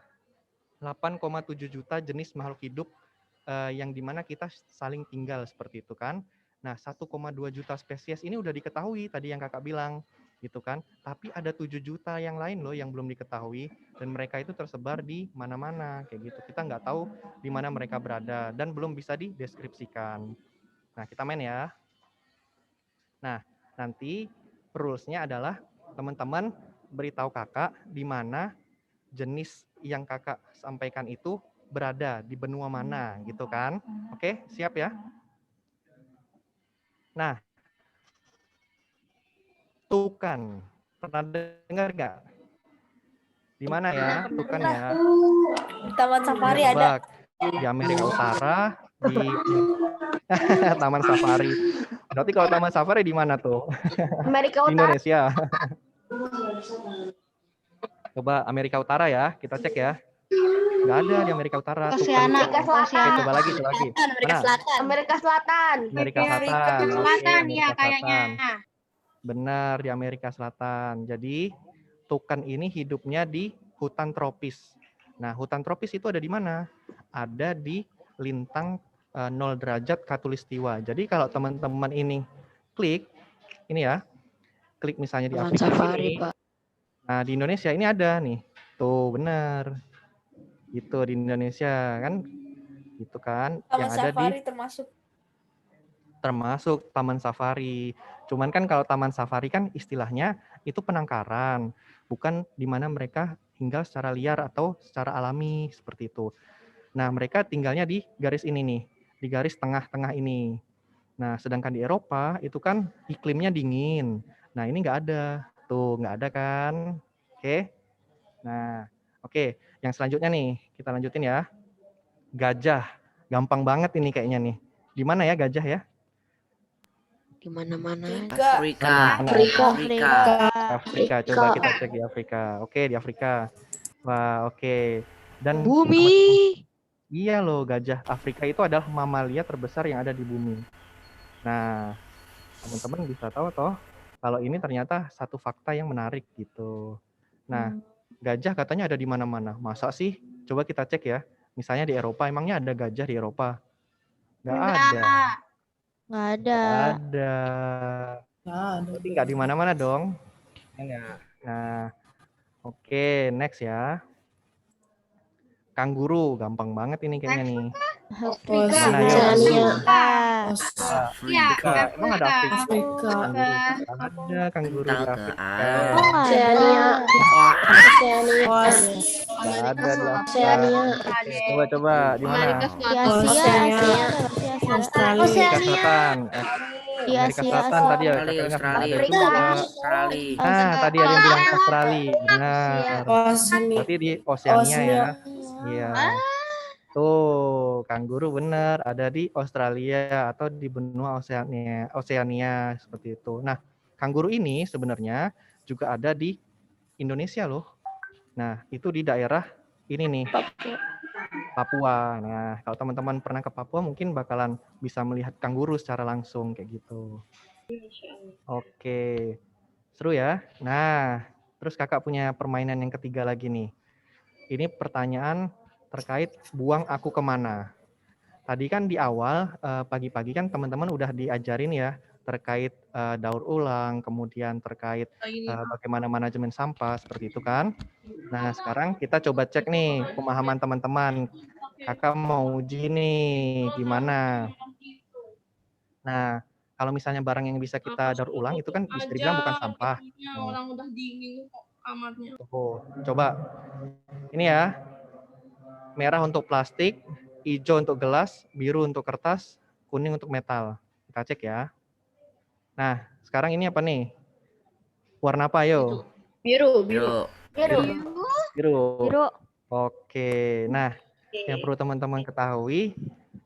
8,7 juta jenis makhluk hidup yang dimana kita saling tinggal seperti itu kan. Nah, 1,2 juta spesies ini udah diketahui tadi yang kakak bilang gitu kan. Tapi ada 7 juta yang lain loh yang belum diketahui dan mereka itu tersebar di mana-mana kayak gitu. Kita nggak tahu di mana mereka berada dan belum bisa dideskripsikan. Nah, kita main ya. Nah, nanti rules-nya adalah teman-teman beritahu kakak di mana jenis yang kakak sampaikan itu berada di benua mana gitu kan. Oke, siap ya? Nah, tukan. Pernah dengar nggak? Di mana ya tukan ya? Taman Safari ada. Di Amerika Utara, di Taman Safari. Berarti kalau Taman Safari di mana tuh? Amerika Di Utara. Indonesia. Coba Amerika Utara ya, kita cek ya. Nggak ada di Amerika Utara. Oceania. Oke, coba lagi. Amerika Mana? Selatan. Amerika Selatan. Amerika Selatan. Oke, Selatan ya Amerika kayaknya. Selatan. Benar, di Amerika Selatan. Jadi, tukan ini hidupnya di hutan tropis. Nah, hutan tropis itu ada di mana? Ada di lintang 0 derajat khatulistiwa. Jadi, kalau teman-teman ini klik, ini ya, klik misalnya di Afrika Safari, ini. Pak. Nah, di Indonesia ini ada nih. Tuh, benar. Itu di Indonesia kan. Gitu kan. Taman yang ada Safari di termasuk Taman Safari. Cuman kan kalau Taman Safari kan istilahnya itu penangkaran, bukan di mana mereka tinggal secara liar atau secara alami seperti itu. Nah, mereka tinggalnya di garis ini nih, di garis tengah-tengah ini. Nah, sedangkan di Eropa itu kan iklimnya dingin. Nah, ini nggak ada. Tuh, nggak ada kan? Oke. Nah, oke. Yang selanjutnya nih, kita lanjutin ya. Gajah. Gampang banget ini kayaknya nih. Di mana ya gajah ya? Di mana-mana. Afrika. Afrika. Coba kita cek di Afrika. Oke, di Afrika. Wah, oke. Dan Bumi. Iya loh, gajah Afrika itu adalah mamalia terbesar yang ada di bumi. Nah, teman-teman bisa tahu toh, kalau ini ternyata satu fakta yang menarik gitu. Nah, gajah katanya ada di mana-mana. Masa sih? Coba kita cek ya. Misalnya di Eropa, emangnya ada gajah di Eropa? Nggak ada. Nggak ada. Nggak ada. Berarti nggak di mana-mana dong. Ya nggak? Nah, oke, next ya. Kangguru, gampang banget ini kayaknya nih. Mana ya kangguru? Afrika. Emang ada Afrika? Afrika. Ada kangguru di Kental ke Afrika. Nggak ada di Afrika. Coba di mana? Di Asia. Amerika Selatan. Di Amerika Asia. Selatan tadi ya. Australia, Kakaknya Australia, ada juga. Australia. Tadi ada yang bilang Australia. Benar. Oceania. Berarti di Oceania ya. Iya. Tuh, kangguru benar ada di Australia atau di benua Oceania seperti itu. Nah, kangguru ini sebenarnya juga ada di Indonesia loh. Nah, itu di daerah ini nih. Papua. Nah, kalau teman-teman pernah ke Papua mungkin bakalan bisa melihat kangguru secara langsung kayak gitu. Oke. Seru ya. Nah, terus kakak punya permainan yang ketiga lagi nih. Ini pertanyaan terkait buang aku kemana. Tadi kan di awal pagi-pagi kan teman-teman udah diajarin ya terkait daur ulang, kemudian terkait bagaimana manajemen sampah seperti itu kan. Nah, sekarang kita coba cek nih pemahaman teman-teman. Kakak mau uji nih gimana. Nah, kalau misalnya barang yang bisa kita daur ulang itu kan bisa dibilang bukan sampah. Orang udah dingin kok kamarnya. Tuh, coba. Ini ya. Merah untuk plastik, hijau untuk gelas, biru untuk kertas, kuning untuk metal. Kita cek ya. Nah, sekarang ini apa nih? Warna apa ayo? Biru. Oke. Nah, yang perlu teman-teman ketahui,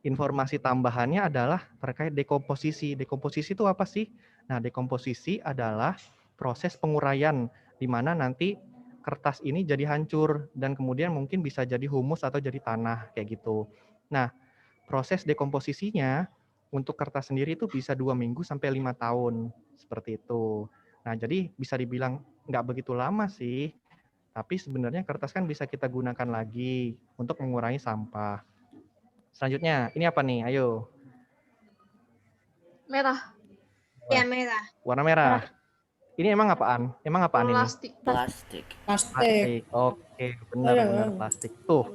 informasi tambahannya adalah terkait dekomposisi. Dekomposisi itu apa sih? Nah, dekomposisi adalah proses penguraian di mana nanti kertas ini jadi hancur dan kemudian mungkin bisa jadi humus atau jadi tanah kayak gitu. Nah, proses dekomposisinya untuk kertas sendiri itu bisa 2 minggu sampai 5 tahun seperti itu. Nah, jadi bisa dibilang nggak begitu lama sih, tapi sebenarnya kertas kan bisa kita gunakan lagi untuk mengurangi sampah. Selanjutnya, ini apa nih? Ayo. Merah. Ya, merah. Warna merah. Ini emang apaan? Emang apaan ini? Plastik. Plastik. Oke, benar plastik. Tuh.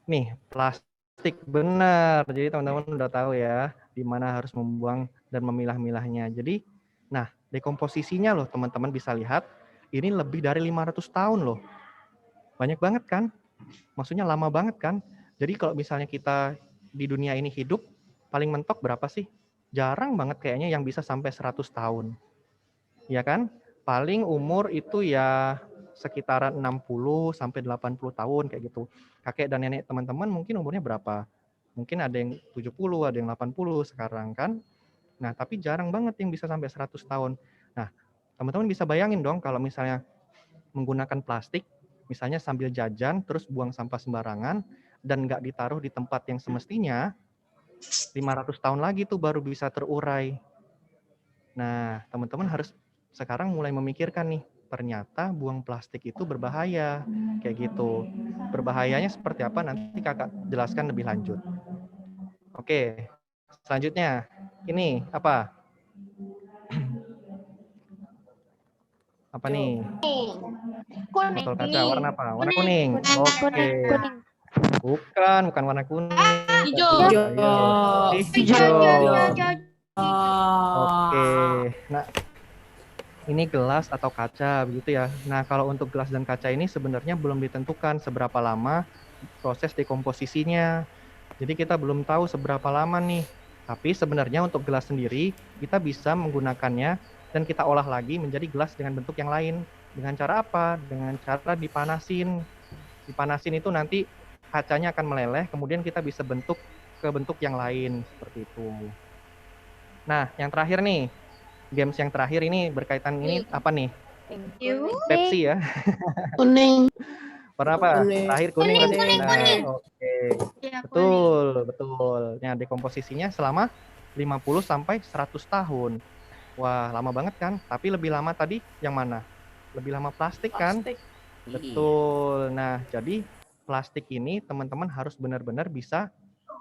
Nih, plastik benar. Jadi teman-teman udah tahu ya di mana harus membuang dan memilah-milahnya. Jadi, nah, dekomposisinya loh teman-teman bisa lihat ini lebih dari 500 tahun loh. Banyak banget kan? Maksudnya lama banget kan? Jadi kalau misalnya kita di dunia ini hidup, paling mentok berapa sih? Jarang banget kayaknya yang bisa sampai 100 tahun. Ya kan? Paling umur itu ya sekitaran 60 sampai 80 tahun kayak gitu. Kakek dan nenek teman-teman mungkin umurnya berapa? Mungkin ada yang 70, ada yang 80 sekarang kan. Nah, tapi jarang banget yang bisa sampai 100 tahun. Nah, teman-teman bisa bayangin dong kalau misalnya menggunakan plastik, misalnya sambil jajan terus buang sampah sembarangan dan nggak ditaruh di tempat yang semestinya, 500 tahun lagi tuh baru bisa terurai. Nah, teman-teman harus sekarang mulai memikirkan nih, ternyata buang plastik itu berbahaya, kayak gitu. Berbahayanya seperti apa nanti kakak jelaskan lebih lanjut. Oke, selanjutnya ini apa? Apa nih? Botol kaca warna apa? Warna kuning. Oke. Bukan warna kuning. Hijau. Oke. Nah, ini gelas atau kaca begitu ya. Nah, kalau untuk gelas dan kaca ini sebenarnya belum ditentukan seberapa lama proses dekomposisinya. Jadi kita belum tahu seberapa lama nih. Tapi sebenarnya untuk gelas sendiri kita bisa menggunakannya dan kita olah lagi menjadi gelas dengan bentuk yang lain. Dengan cara apa? Dengan cara dipanasin. Dipanasin itu nanti kacanya akan meleleh, kemudian kita bisa bentuk ke bentuk yang lain seperti itu. Nah, yang terakhir nih. Games yang terakhir ini berkaitan ini apa nih? Pepsi ya. Kuning. Warna apa? Kuning. Terakhir kuning. Kuning. Nah, oke. Ya, Betul. Nah, dekomposisinya selama 50 sampai 100 tahun. Wah, lama banget kan? Tapi lebih lama tadi yang mana? Lebih lama plastik kan? plastik. Betul. Nah, jadi plastik ini teman-teman harus benar-benar bisa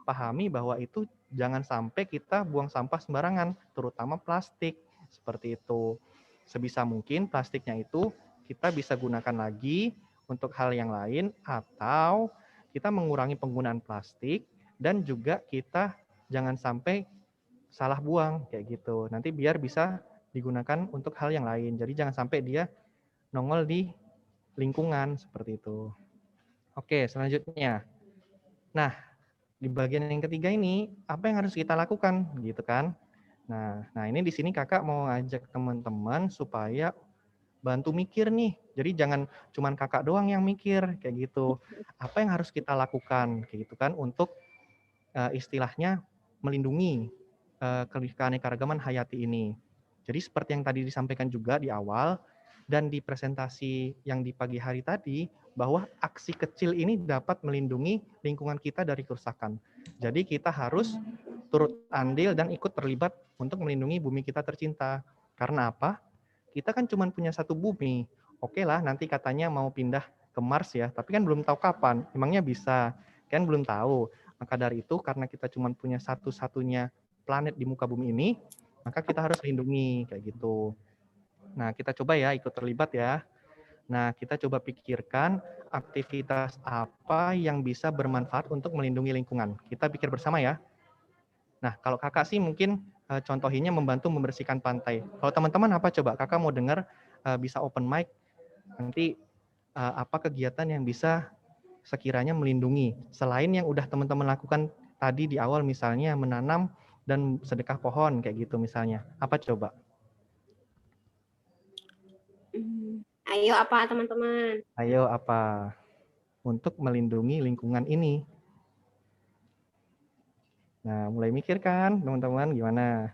pahami bahwa itu jangan sampai kita buang sampah sembarangan, terutama plastik. Seperti itu. Sebisa mungkin plastiknya itu kita bisa gunakan lagi untuk hal yang lain, atau kita mengurangi penggunaan plastik, dan juga kita jangan sampai salah buang kayak gitu. Nanti biar bisa digunakan untuk hal yang lain. Jadi jangan sampai dia nongol di lingkungan seperti itu. Oke, selanjutnya. Nah, di bagian yang ketiga ini apa yang harus kita lakukan gitu kan? Nah ini di sini kakak mau ngajak teman-teman supaya bantu mikir nih. Jadi jangan cuman kakak doang yang mikir kayak gitu. Apa yang harus kita lakukan kayak gitu kan untuk istilahnya melindungi keanekaragaman hayati ini. Jadi seperti yang tadi disampaikan juga di awal dan di presentasi yang di pagi hari tadi, bahwa aksi kecil ini dapat melindungi lingkungan kita dari kerusakan. Jadi kita harus turut andil dan ikut terlibat untuk melindungi bumi kita tercinta. Karena apa? Kita kan cuma punya satu bumi. Oke lah, nanti katanya mau pindah ke Mars ya, tapi kan belum tahu kapan. Emangnya bisa? Kan belum tahu. Maka dari itu, karena kita cuma punya satu-satunya planet di muka bumi ini, maka kita harus lindungi kayak gitu. Nah, kita coba ya ikut terlibat ya. Nah, kita coba pikirkan aktivitas apa yang bisa bermanfaat untuk melindungi lingkungan. Kita pikir bersama ya. Nah, kalau kakak sih mungkin contohinya membantu membersihkan pantai. Kalau teman-teman apa coba? Kakak mau dengar bisa open mic. Nanti apa kegiatan yang bisa sekiranya melindungi. Selain yang udah teman-teman lakukan tadi di awal, misalnya menanam dan sedekah pohon kayak gitu misalnya. Apa coba? Ayo apa teman-teman? Ayo apa? Untuk melindungi lingkungan ini. Nah, mulai mikir kan teman-teman gimana?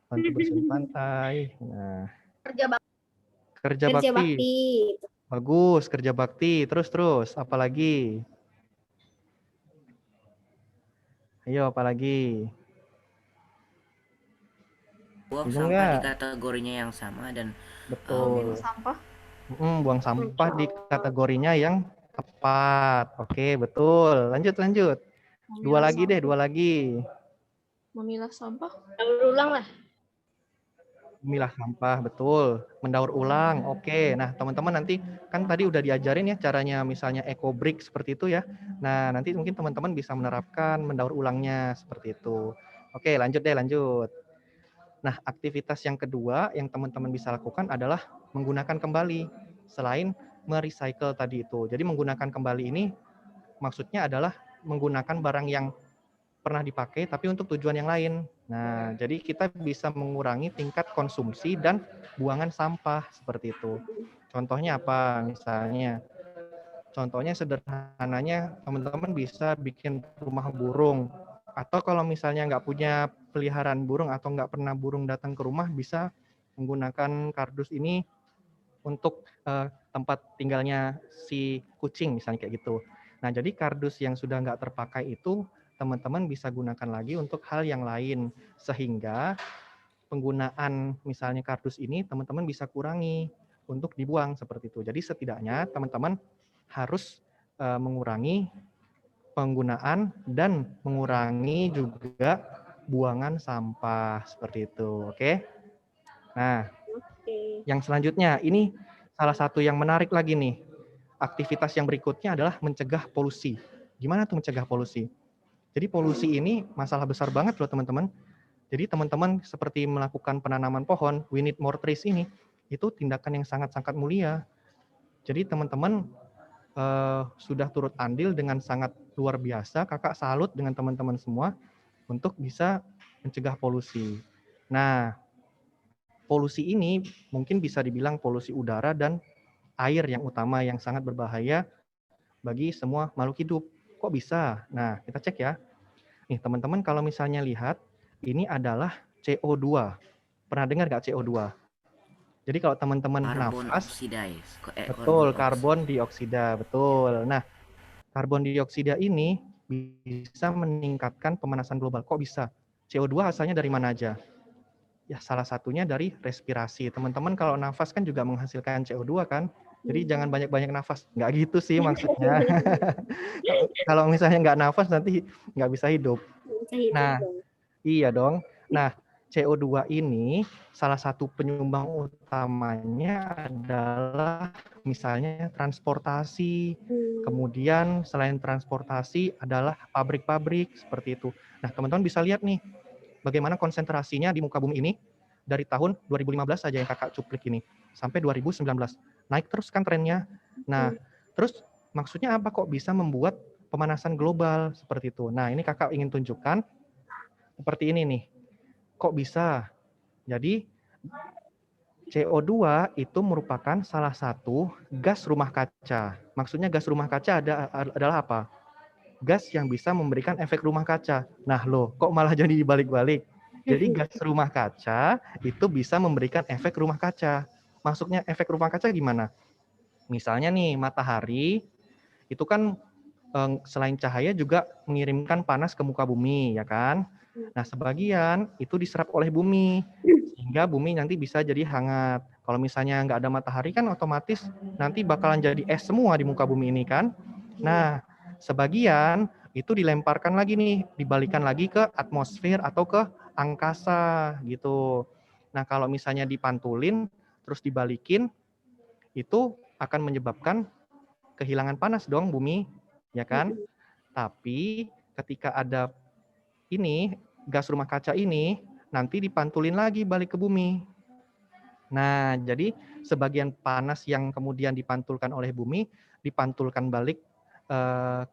Bantu bersihin pantai. Nah, kerja bakti. Bagus, kerja bakti. Terus, apalagi? Ayo, apalagi? Buang sampah di kategorinya yang sama dan betul. Buang sampah. Buang sampah di kategorinya yang tepat. Oke, betul. Lanjut. Dua lagi. Memilah sampah. Daur ulang lah. Memilah sampah, betul. Mendaur ulang, oke. Nah, teman-teman nanti kan tadi udah diajarin ya caranya misalnya eco brick seperti itu ya. Nah, nanti mungkin teman-teman bisa menerapkan mendaur ulangnya seperti itu. Oke, lanjut. Nah, aktivitas yang kedua yang teman-teman bisa lakukan adalah menggunakan kembali selain merecycle tadi itu. Jadi menggunakan kembali ini maksudnya adalah menggunakan barang yang pernah dipakai tapi untuk tujuan yang lain. Nah, jadi kita bisa mengurangi tingkat konsumsi dan buangan sampah seperti itu. Contohnya apa? Contohnya sederhananya teman-teman bisa bikin rumah burung. Atau kalau misalnya nggak punya peliharaan burung atau nggak pernah burung datang ke rumah, bisa menggunakan kardus ini untuk tempat tinggalnya si kucing misalnya kayak gitu. Nah, jadi kardus yang sudah nggak terpakai itu teman-teman bisa gunakan lagi untuk hal yang lain, sehingga penggunaan misalnya kardus ini teman-teman bisa kurangi untuk dibuang seperti itu. Jadi setidaknya teman-teman harus mengurangi penggunaan dan mengurangi juga buangan sampah seperti itu. Oke? Nah, yang selanjutnya ini salah satu yang menarik lagi nih. Aktivitas yang berikutnya adalah mencegah polusi. Gimana tuh mencegah polusi? Jadi polusi ini masalah besar banget loh teman-teman. Jadi teman-teman seperti melakukan penanaman pohon, we need more trees ini, itu tindakan yang sangat-sangat mulia. Jadi teman-teman sudah turut andil dengan sangat luar biasa. Kakak salut dengan teman-teman semua untuk bisa mencegah polusi. Nah, polusi ini mungkin bisa dibilang polusi udara dan air yang utama yang sangat berbahaya bagi semua makhluk hidup. Kok bisa? Nah, kita cek ya. Nih, teman-teman kalau misalnya lihat, ini adalah CO2. Pernah dengar nggak CO2? Jadi kalau teman-teman Karbon nafas, oksida ya. betul, karbon dioksida, betul. Nah, karbon dioksida ini bisa meningkatkan pemanasan global. Kok bisa? CO2 asalnya dari mana aja? Ya, salah satunya dari respirasi. Teman-teman kalau nafas kan juga menghasilkan CO2 kan? Jadi jangan banyak-banyak nafas. Nggak gitu sih maksudnya. Kalau misalnya nggak nafas nanti nggak bisa hidup. Nah, iya dong. Nah, CO2 ini salah satu penyumbang utamanya adalah misalnya transportasi. Kemudian selain transportasi adalah pabrik-pabrik seperti itu. Nah, teman-teman bisa lihat nih bagaimana konsentrasinya di muka bumi ini dari tahun 2015 saja yang kakak cuplik ini sampai 2019. Naik terus kan trennya. Nah, terus maksudnya apa kok bisa membuat pemanasan global seperti itu? Nah, ini kakak ingin tunjukkan seperti ini nih. Kok bisa? Jadi CO2 itu merupakan salah satu gas rumah kaca. Maksudnya gas rumah kaca adalah apa? Gas yang bisa memberikan efek rumah kaca. Nah loh, kok malah jadi dibalik-balik? Jadi gas rumah kaca itu bisa memberikan efek rumah kaca. Maksudnya efek rumah kaca gimana? Misalnya nih, matahari itu kan selain cahaya juga mengirimkan panas ke muka bumi, ya kan? Nah, sebagian itu diserap oleh bumi, sehingga bumi nanti bisa jadi hangat. Kalau misalnya nggak ada matahari kan otomatis nanti bakalan jadi es semua di muka bumi ini kan. Nah, sebagian itu dilemparkan lagi nih, dibalikan lagi ke atmosfer atau ke angkasa gitu. Nah, kalau misalnya dipantulin, terus dibalikin, itu akan menyebabkan kehilangan panas dong bumi, ya kan? Tapi ketika ada ini, gas rumah kaca ini, nanti dipantulin lagi balik ke bumi. Nah, jadi sebagian panas yang kemudian dipantulkan oleh bumi, dipantulkan balik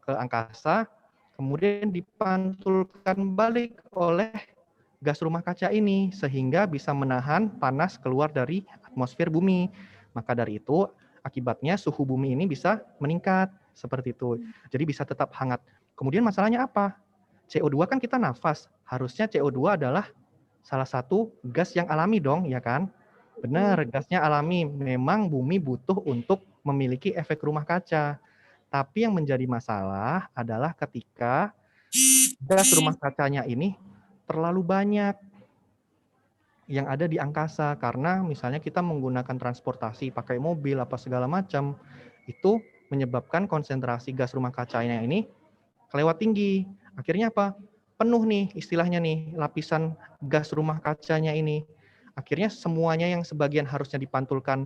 ke angkasa, kemudian dipantulkan balik oleh gas rumah kaca ini, sehingga bisa menahan panas keluar dari atmosfer bumi. Maka dari itu, akibatnya suhu bumi ini bisa meningkat, seperti itu. Jadi bisa tetap hangat. Kemudian masalahnya apa? CO2 kan kita nafas, harusnya CO2 adalah salah satu gas yang alami dong, ya kan? Benar, gasnya alami. Memang bumi butuh untuk memiliki efek rumah kaca. Tapi yang menjadi masalah adalah ketika gas rumah kacanya ini terlalu banyak yang ada di angkasa. Karena misalnya kita menggunakan transportasi, pakai mobil, apa segala macam, itu menyebabkan konsentrasi gas rumah kacanya ini kelewat tinggi. Akhirnya apa? Penuh nih istilahnya nih, lapisan gas rumah kacanya ini. Akhirnya semuanya yang sebagian harusnya dipantulkan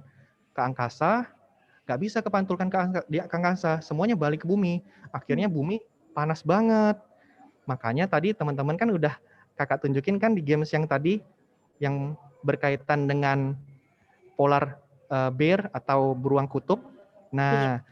ke angkasa, nggak bisa kepantulkan ke angkasa, semuanya balik ke bumi. Akhirnya bumi panas banget. Makanya tadi teman-teman kan udah kakak tunjukin kan di games yang tadi, yang berkaitan dengan polar bear atau beruang kutub. Nah,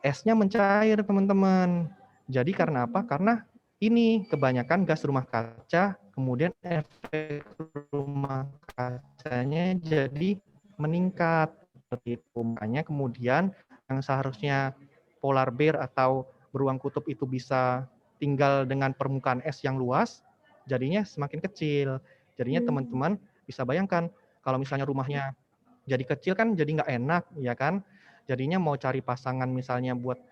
esnya mencair teman-teman. Jadi karena apa? Karena ini kebanyakan gas rumah kaca, kemudian efek rumah kacanya jadi meningkat. Seperti itu. Makanya kemudian yang seharusnya polar bear atau beruang kutub itu bisa tinggal dengan permukaan es yang luas, jadinya semakin kecil. Jadinya teman-teman bisa bayangkan, kalau misalnya rumahnya jadi kecil kan jadi nggak enak, ya kan? Jadinya mau cari pasangan misalnya buat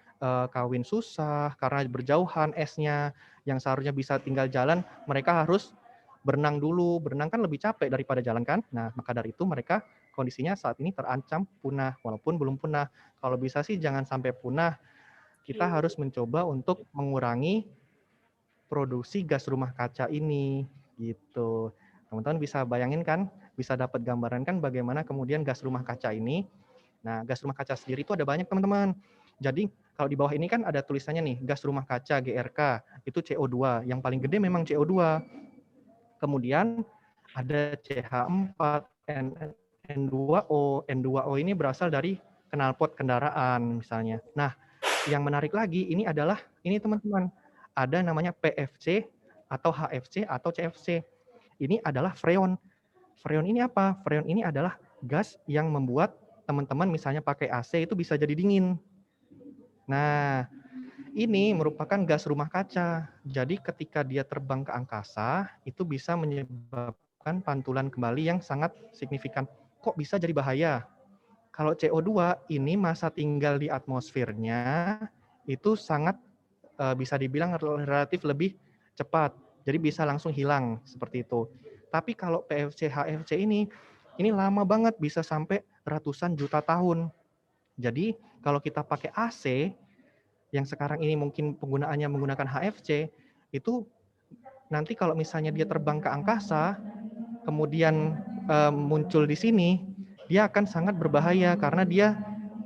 kawin susah karena berjauhan esnya, yang seharusnya bisa tinggal jalan, mereka harus berenang dulu. Berenang kan lebih capek daripada jalan kan? Nah, maka dari itu mereka kondisinya saat ini terancam punah, walaupun belum punah. Kalau bisa sih jangan sampai punah. Kita harus mencoba untuk mengurangi produksi gas rumah kaca ini, gitu. Teman-teman bisa bayangin kan, bisa dapat gambaran kan bagaimana kemudian gas rumah kaca ini. Nah, gas rumah kaca sendiri itu ada banyak teman-teman. Jadi kalau di bawah ini kan ada tulisannya nih, gas rumah kaca GRK, itu CO2. Yang paling gede memang CO2. Kemudian ada CH4, N2O. N2O ini berasal dari knalpot kendaraan misalnya. Nah, yang menarik lagi ini adalah, ini teman-teman, ada namanya PFC atau HFC atau CFC. Ini adalah freon. Freon ini apa? Freon ini adalah gas yang membuat teman-teman misalnya pakai AC itu bisa jadi dingin. Nah, ini merupakan gas rumah kaca. Jadi ketika dia terbang ke angkasa, itu bisa menyebabkan pantulan kembali yang sangat signifikan. kok bisa jadi bahaya? Kalau CO2 ini masa tinggal di atmosfernya itu sangat bisa dibilang relatif lebih cepat. Jadi bisa langsung hilang seperti itu. Tapi kalau PFC, HFC ini lama banget, bisa sampai ratusan juta tahun. Jadi kalau kita pakai AC, yang sekarang ini mungkin penggunaannya menggunakan HFC, itu nanti kalau misalnya dia terbang ke angkasa, kemudian muncul di sini, dia akan sangat berbahaya karena dia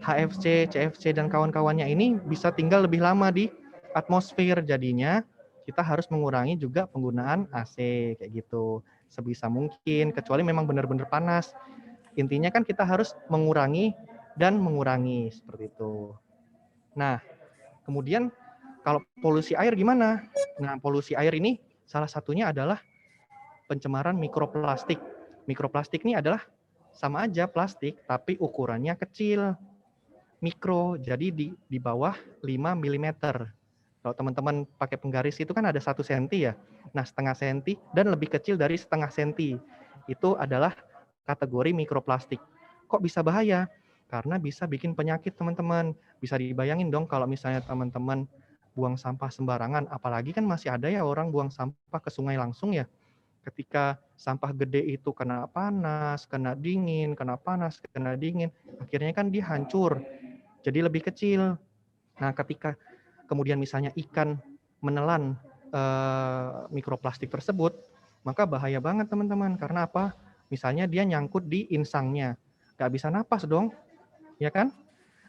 HFC, CFC, dan kawan-kawannya ini bisa tinggal lebih lama di atmosfer. Jadinya kita harus mengurangi juga penggunaan AC kayak gitu sebisa mungkin, kecuali memang benar-benar panas. Intinya kan kita harus mengurangi dan mengurangi seperti itu. Nah, kemudian kalau polusi air gimana? Nah, polusi air ini salah satunya adalah pencemaran mikroplastik. Mikroplastik ini adalah sama aja plastik, tapi ukurannya kecil, mikro, jadi di bawah 5 mm. Kalau teman-teman pakai penggaris itu kan ada 1 cm ya. Nah, setengah senti dan lebih kecil dari setengah senti. Itu adalah kategori mikroplastik. Kok bisa bahaya? Karena bisa bikin penyakit, teman-teman. Bisa dibayangin dong kalau misalnya teman-teman buang sampah sembarangan, apalagi kan masih ada ya orang buang sampah ke sungai langsung ya. Ketika sampah gede itu kena panas, kena dingin, kena panas, kena dingin, akhirnya kan dia hancur, jadi lebih kecil. Nah, ketika kemudian misalnya ikan menelan mikroplastik tersebut, maka bahaya banget teman-teman. Karena apa? Misalnya dia nyangkut di insangnya, nggak bisa napas dong, ya kan?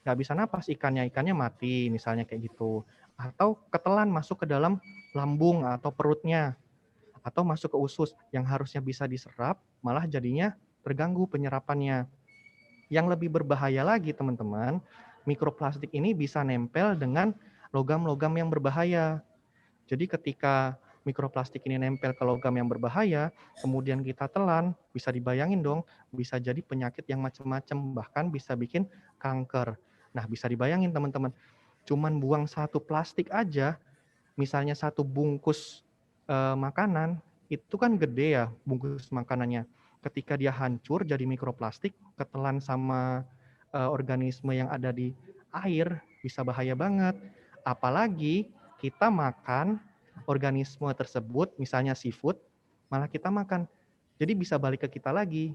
Nggak bisa napas ikannya mati misalnya kayak gitu. Atau ketelan masuk ke dalam lambung atau perutnya, atau masuk ke usus yang harusnya bisa diserap, malah jadinya terganggu penyerapannya. Yang lebih berbahaya lagi teman-teman, mikroplastik ini bisa nempel dengan logam-logam yang berbahaya. Jadi ketika mikroplastik ini nempel ke logam yang berbahaya, kemudian kita telan, bisa dibayangin dong, bisa jadi penyakit yang macam-macam, bahkan bisa bikin kanker. Nah, bisa dibayangin teman-teman, cuman buang 1 plastik aja, misalnya 1 bungkus makanan, itu kan gede ya bungkus makanannya. Ketika dia hancur jadi mikroplastik, ketelan sama organisme yang ada di air, bisa bahaya banget. Apalagi kita makan organisme tersebut, misalnya seafood, malah kita makan. Jadi bisa balik ke kita lagi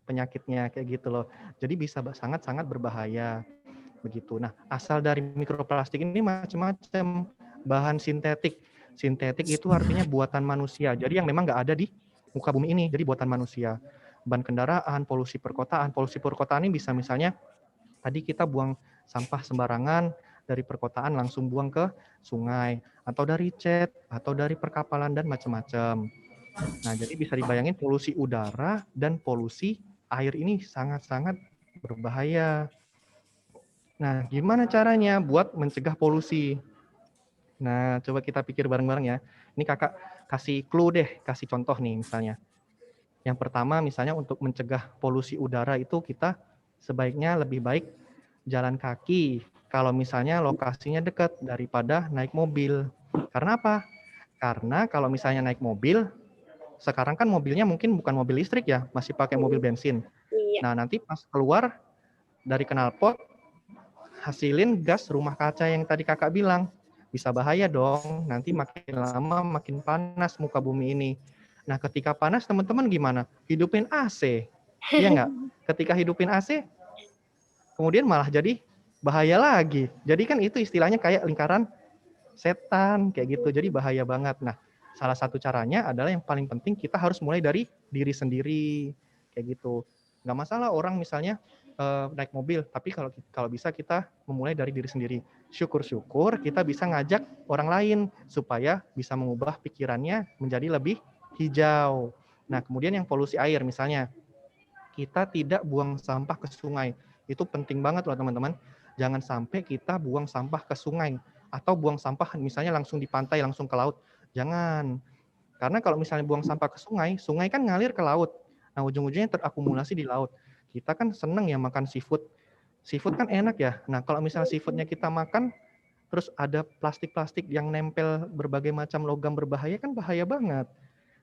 penyakitnya kayak gitu loh. Jadi bisa sangat-sangat berbahaya begitu. Nah, asal dari mikroplastik ini macam-macam, bahan sintetik. Sintetik itu artinya buatan manusia. Jadi yang memang nggak ada di muka bumi ini, jadi buatan manusia. Ban kendaraan, polusi perkotaan. Polusi perkotaan ini bisa misalnya tadi kita buang sampah sembarangan dari perkotaan langsung buang ke sungai, atau dari cat, atau dari perkapalan dan macam-macam. Nah, jadi bisa dibayangin polusi udara dan polusi air ini sangat-sangat berbahaya. Nah, gimana caranya buat mencegah polusi? Nah, coba kita pikir bareng-bareng ya. Ini kakak kasih clue deh, kasih contoh nih misalnya. Yang pertama misalnya untuk mencegah polusi udara itu kita sebaiknya lebih baik jalan kaki. Kalau misalnya lokasinya dekat daripada naik mobil. Karena apa? Karena kalau misalnya naik mobil, sekarang kan mobilnya mungkin bukan mobil listrik ya, masih pakai mobil bensin. Nah, nanti pas keluar dari knalpot, hasilin gas rumah kaca yang tadi kakak bilang. Bisa bahaya dong, nanti makin lama makin panas muka bumi ini. Nah, ketika panas teman-teman gimana? Hidupin AC, iya nggak? Ketika hidupin AC, kemudian malah jadi bahaya lagi. Jadi kan itu istilahnya kayak lingkaran setan, kayak gitu, jadi bahaya banget. Nah, salah satu caranya adalah yang paling penting kita harus mulai dari diri sendiri, kayak gitu. Nggak masalah orang misalnya naik mobil, tapi kalau bisa kita memulai dari diri sendiri. Syukur-syukur kita bisa ngajak orang lain supaya bisa mengubah pikirannya menjadi lebih hijau. Nah, kemudian yang polusi air misalnya, kita tidak buang sampah ke sungai. Itu penting banget loh teman-teman. Jangan sampai kita buang sampah ke sungai atau buang sampah misalnya langsung di pantai, langsung ke laut. Jangan. Karena kalau misalnya buang sampah ke sungai, sungai kan ngalir ke laut. Nah, ujung-ujungnya terakumulasi di laut. Kita kan seneng ya makan seafood. Seafood kan enak ya. Nah, kalau misalnya seafoodnya kita makan, terus ada plastik-plastik yang nempel berbagai macam logam berbahaya, kan bahaya banget.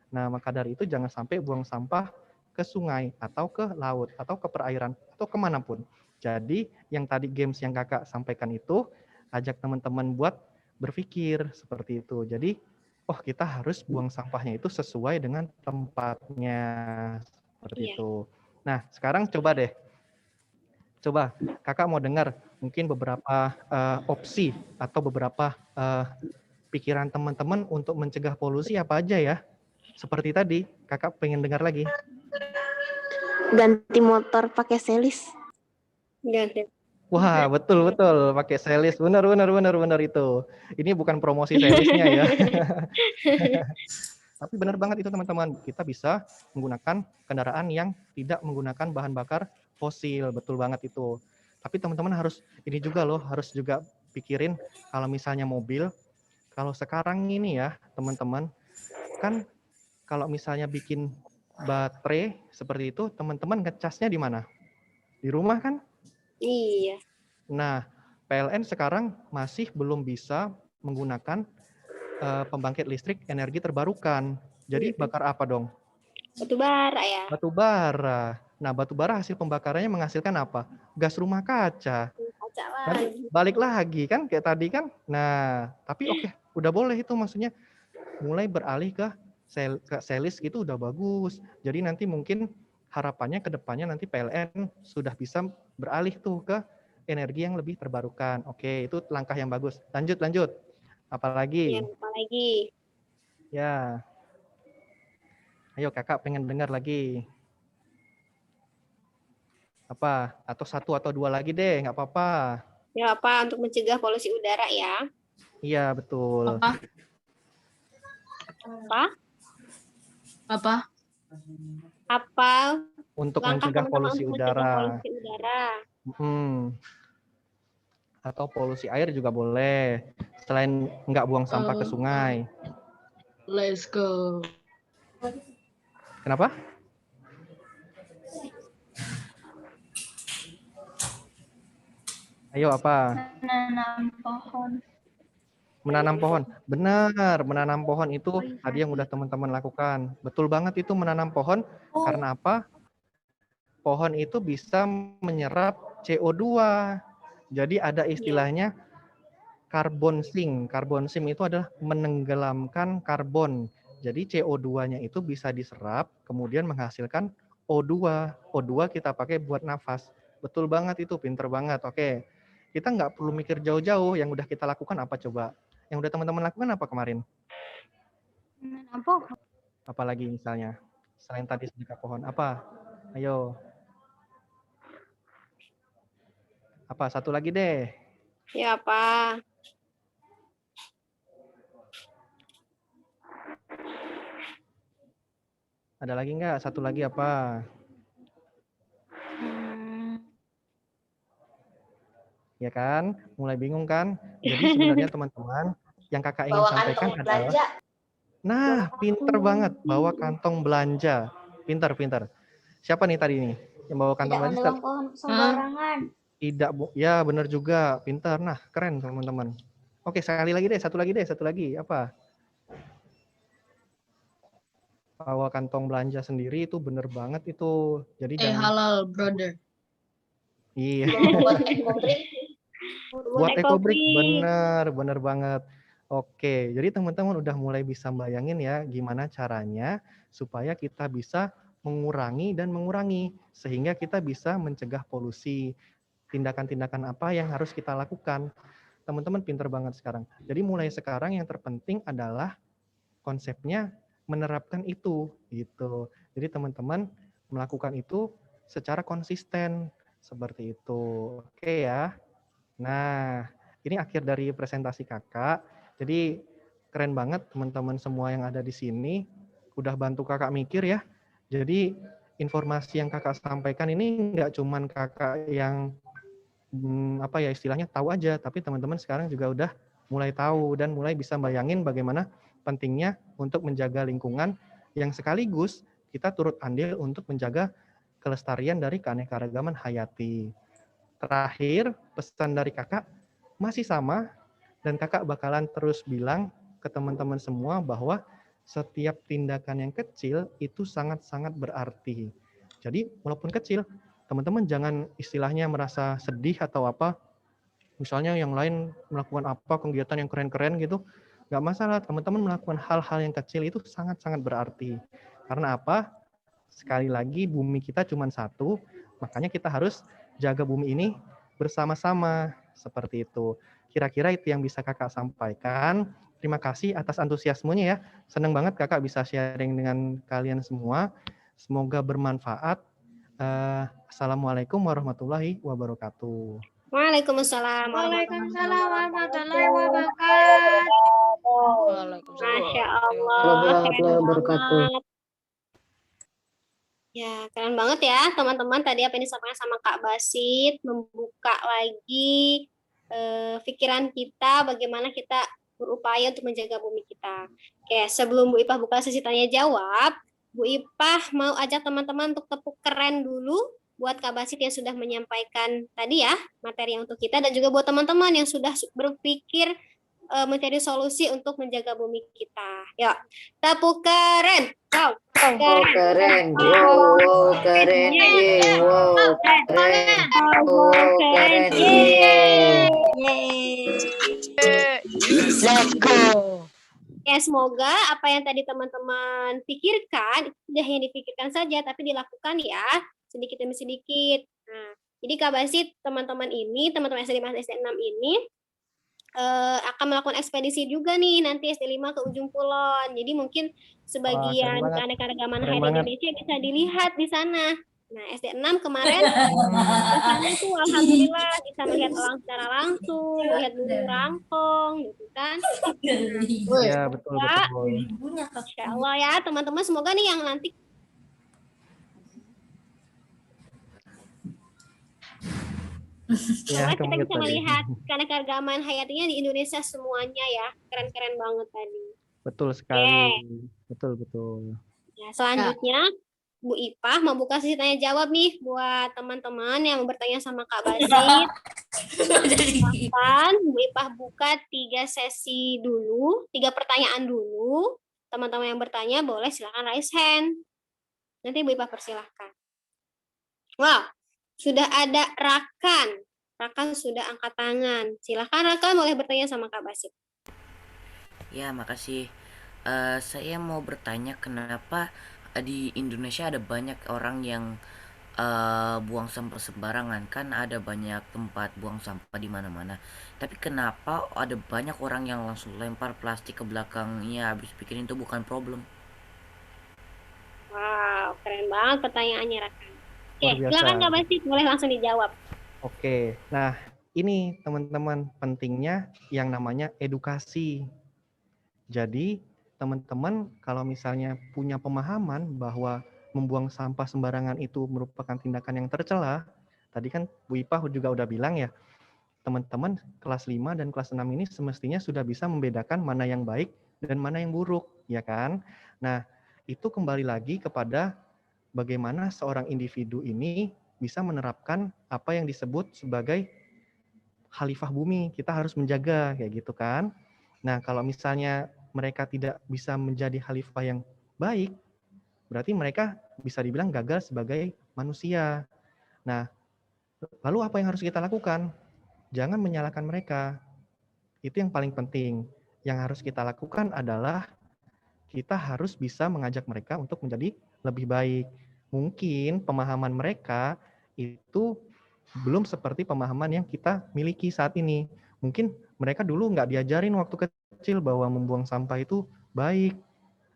Nah, maka dari itu jangan sampai buang sampah ke sungai, atau ke laut, atau ke perairan, atau kemanapun. Jadi yang tadi games yang kakak sampaikan itu, ajak teman-teman buat berpikir seperti itu. Jadi, oh kita harus buang sampahnya itu sesuai dengan tempatnya. Seperti itu. Nah, sekarang coba deh. Coba kakak mau dengar mungkin beberapa opsi atau beberapa pikiran teman-teman untuk mencegah polusi apa aja ya? Seperti tadi, kakak pengen dengar lagi. Ganti motor pakai selis. Ganti. Wah, betul pakai selis. Benar itu. Ini bukan promosi selisnya ya. Tapi benar banget itu teman-teman. Kita bisa menggunakan kendaraan yang tidak menggunakan bahan bakar fosil. Betul banget itu. Tapi teman-teman harus ini juga loh, harus juga pikirin kalau misalnya mobil, kalau sekarang ini ya teman-teman, kan kalau misalnya bikin baterai seperti itu, teman-teman ngecasnya di mana? Di rumah kan? Iya. Nah, PLN sekarang masih belum bisa menggunakan pembangkit listrik energi terbarukan. Jadi bakar apa dong? Batu bara ya. Batu bara. Nah, batu bara hasil pembakarannya menghasilkan apa? Gas rumah kaca. Kaca Nanti balik lagi kan kayak tadi kan. Nah, tapi oke, udah boleh itu maksudnya mulai beralih ke selis itu udah bagus. Jadi nanti mungkin harapannya ke depannya nanti PLN sudah bisa beralih tuh ke energi yang lebih terbarukan. Oke, itu langkah yang bagus. Lanjut. Apalagi? Apalagi? Ya. Ayo kakak pengen dengar lagi. Apa? Atau satu atau dua lagi deh, nggak apa-apa. Ya apa untuk mencegah polusi udara ya? Iya, betul. Apa? Untuk mencegah polusi udara. Atau polusi air juga boleh. Selain nggak buang sampah ke sungai. Let's go. Kenapa? Ayo apa? Menanam pohon. Menanam pohon. Benar, menanam pohon itu tadi yang udah teman-teman lakukan. Betul banget itu menanam pohon. Karena apa? Pohon itu bisa menyerap CO2. Jadi ada istilahnya carbon sink. Carbon sink itu adalah menenggelamkan karbon. Jadi CO2-nya itu bisa diserap, kemudian menghasilkan O2. O2 kita pakai buat nafas. Betul banget itu, pinter banget. Oke, kita nggak perlu mikir jauh-jauh. Yang udah kita lakukan apa coba? Yang udah teman-teman lakukan apa kemarin? Menanam pohon. Apalagi misalnya? Selain tadi sedekah pohon, apa? Ayo. Apa? Satu lagi deh. Ya apa? Ada lagi nggak? Satu lagi apa? Ya kan? Mulai bingung kan? Jadi sebenarnya teman-teman, yang kakak ingin sampaikan adalah, nah, pinter banget, bawa kantong belanja. Pinter. Siapa nih tadi nih? Yang bawa kantong belanja? Tidak menebang pohon sembarangan. Tidak, ya benar juga, pinter. Nah, keren teman-teman. Oke, sekali lagi deh, satu lagi. Apa? Bawa kantong belanja sendiri itu bener banget itu. Jadi jangan halal, brother. Iya. Buat ekobrik, bener banget. Oke, jadi teman-teman udah mulai bisa bayangin ya gimana caranya supaya kita bisa mengurangi sehingga kita bisa mencegah polusi. Tindakan-tindakan apa yang harus kita lakukan. Teman-teman pinter banget sekarang. Jadi mulai sekarang yang terpenting adalah konsepnya menerapkan itu gitu. Jadi teman-teman melakukan itu secara konsisten seperti itu. Oke ya. Nah, ini akhir dari presentasi kakak. Jadi keren banget teman-teman semua yang ada di sini. Udah bantu kakak mikir ya. Jadi informasi yang kakak sampaikan ini nggak cuman kakak yang apa ya istilahnya tahu aja, tapi teman-teman sekarang juga udah mulai tahu dan mulai bisa bayangin bagaimana pentingnya untuk menjaga lingkungan yang sekaligus kita turut andil untuk menjaga kelestarian dari keanekaragaman hayati. Terakhir, pesan dari kakak masih sama, dan kakak bakalan terus bilang ke teman-teman semua bahwa setiap tindakan yang kecil itu sangat-sangat berarti. Jadi walaupun kecil, teman-teman jangan istilahnya merasa sedih atau apa. Misalnya yang lain melakukan apa kegiatan yang keren-keren gitu, nggak masalah. Teman-teman melakukan hal-hal yang kecil itu sangat-sangat berarti. Karena apa? Sekali lagi bumi kita cuma satu, makanya kita harus jaga bumi ini bersama-sama. Seperti itu. Kira-kira itu yang bisa kakak sampaikan. Terima kasih atas antusiasmenya ya. Senang banget kakak bisa sharing dengan kalian semua. Semoga bermanfaat. Assalamualaikum warahmatullahi wabarakatuh. Waalaikumsalam Waalaikumsalam warahmatullahi wabarakatuh. Masya Allah. Warahmatullahi wabarakatuh. Ya, keren banget ya teman-teman. Tadi apa yang disampaikan sama Kak Basit, membuka lagi pikiran kita, bagaimana kita berupaya untuk menjaga bumi kita. Oke, sebelum Bu Ipah buka sesi tanya jawab, Bu Ipah mau ajak teman-teman untuk tepuk keren dulu buat Kak Basit yang sudah menyampaikan tadi ya materi untuk kita, dan juga buat teman-teman yang sudah berpikir mencari solusi untuk menjaga bumi kita. Yuk, tepuk keren. Wow, Keren. Wow, keren. Wow, keren. Wow, keren. Let's go. Ya, semoga apa yang tadi teman-teman pikirkan itu tidak hanya dipikirkan saja, tapi dilakukan ya sedikit demi sedikit. Nah, jadi Kak Basit, teman-teman SD 5 SD 6 ini akan melakukan ekspedisi juga nih nanti SD 5 ke ujung kulon. Jadi mungkin sebagian keanekaragaman hayat Indonesia bisa dilihat di sana. Nah, SD 6 kemarin ke sana tuh alhamdulillah bisa melihat elang secara langsung, melihat burung rangkong gitu kan. Iya, betul. Insya Allah ya teman-teman, semoga nih yang nanti Ya, kita bisa melihat keanekaragaman hayatinya di Indonesia semuanya ya. Keren-keren banget tadi. Betul sekali. Betul. Ya, selanjutnya Bu Ipah membuka sesi tanya jawab nih buat teman-teman yang bertanya sama Kak Basit. Silahkan Bu Ipah buka 3 sesi dulu, 3 pertanyaan dulu. Teman-teman yang bertanya boleh silakan raise hand. Nanti Bu Ipah persilahkan. Wow, sudah ada Rakan. Rakan sudah angkat tangan. Silakan Rakan, boleh bertanya sama Kak Basit. Ya, makasih. Saya mau bertanya kenapa di Indonesia ada banyak orang yang buang sampah sembarangan. Kan ada banyak tempat buang sampah di mana-mana. Tapi kenapa ada banyak orang yang langsung lempar plastik ke belakangnya habis pikirin itu bukan problem? Wow, keren banget pertanyaannya Rakan. Oke, Luar biasa. silakan Kak Basit, boleh langsung dijawab. Oke, nah ini teman-teman pentingnya yang namanya edukasi. Jadi teman-teman kalau misalnya punya pemahaman bahwa membuang sampah sembarangan itu merupakan tindakan yang tercela, tadi kan Bu Ipah juga udah bilang ya, teman-teman kelas 5 dan kelas 6 ini semestinya sudah bisa membedakan mana yang baik dan mana yang buruk, ya kan? Nah, itu kembali lagi kepada bagaimana seorang individu ini bisa menerapkan apa yang disebut sebagai khalifah bumi. Kita harus menjaga, kayak gitu kan. Nah, kalau misalnya mereka tidak bisa menjadi khalifah yang baik, berarti mereka bisa dibilang gagal sebagai manusia. Nah, lalu apa yang harus kita lakukan? Jangan menyalahkan mereka. Itu yang paling penting. Yang harus kita lakukan adalah kita harus bisa mengajak mereka untuk menjadi lebih baik. Mungkin pemahaman mereka itu belum seperti pemahaman yang kita miliki saat ini. Mungkin mereka dulu nggak diajarin waktu kecil bahwa membuang sampah itu baik.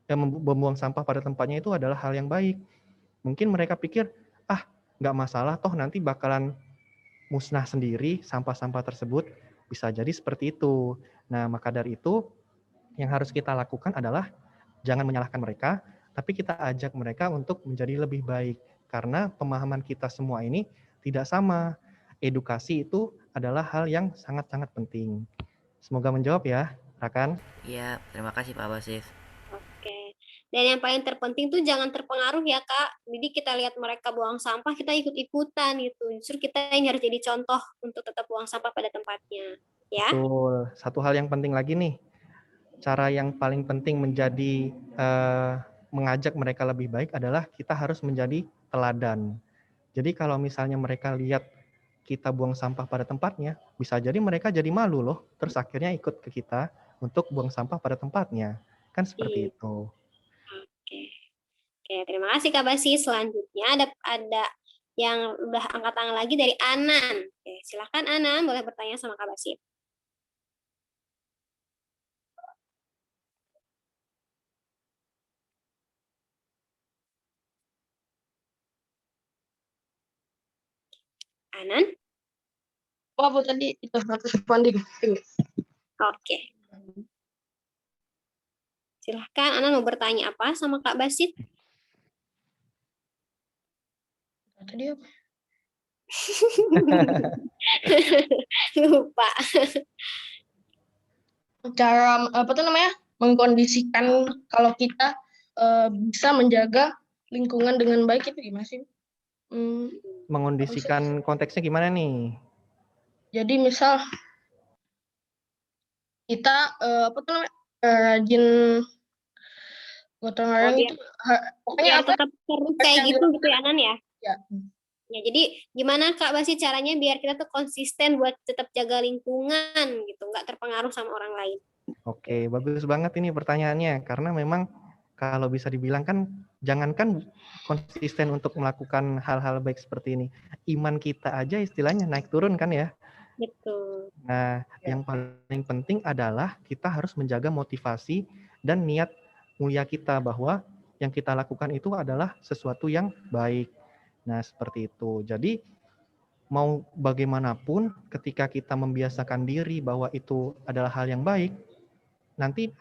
Membuang sampah pada tempatnya itu adalah hal yang baik. Mungkin mereka pikir, nggak masalah, toh nanti bakalan musnah sendiri sampah-sampah tersebut. Bisa jadi seperti itu. Nah, maka dari itu yang harus kita lakukan adalah jangan menyalahkan mereka, tapi kita ajak mereka untuk menjadi lebih baik. Karena pemahaman kita semua ini tidak sama. Edukasi itu adalah hal yang sangat-sangat penting. Semoga menjawab ya, Rakan. Iya, terima kasih Pak Basit. Oke. Dan yang paling terpenting tuh jangan terpengaruh ya Kak. Jadi kita lihat mereka buang sampah, kita ikut-ikutan gitu. Justru kita yang harus jadi contoh untuk tetap buang sampah pada tempatnya. Ya. Betul. Satu hal yang penting lagi nih. Cara yang paling penting menjadi mengajak mereka lebih baik adalah kita harus menjadi teladan. Jadi kalau misalnya mereka lihat kita buang sampah pada tempatnya, bisa jadi mereka jadi malu loh, terus akhirnya ikut ke kita untuk buang sampah pada tempatnya. Kan seperti itu. Oke. Oke, terima kasih Kak Basi. Selanjutnya ada yang udah angkat tangan lagi dari Anan. Oke, silakan Anan, boleh bertanya sama Kak Basi. Anan? Bu, tadi itu aku responding. Oke. Silahkan, Anan mau bertanya apa sama Kak Basit? Tadi apa? Lupa. Cara apa tuh namanya? Mengkondisikan kalau kita bisa menjaga lingkungan dengan baik itu gimana sih? Mengondisikan konteksnya gimana nih? Jadi misal kita apa tuh namanya? Rajin gotong royong itu pokoknya Biar tetap seru kayak gitu ya Anan ya? Ya. Ya, jadi gimana Kak Basi caranya biar kita tuh konsisten buat tetap jaga lingkungan gitu, nggak terpengaruh sama orang lain. Oke, bagus banget ini pertanyaannya. Karena memang kalau bisa dibilang kan, jangankan konsisten untuk melakukan hal-hal baik seperti ini. Iman kita aja istilahnya naik turun kan ya. Betul. Nah, yang paling penting adalah kita harus menjaga motivasi dan niat mulia kita bahwa yang kita lakukan itu adalah sesuatu yang baik. Nah, seperti itu. Jadi, mau bagaimanapun ketika kita membiasakan diri bahwa itu adalah hal yang baik, nanti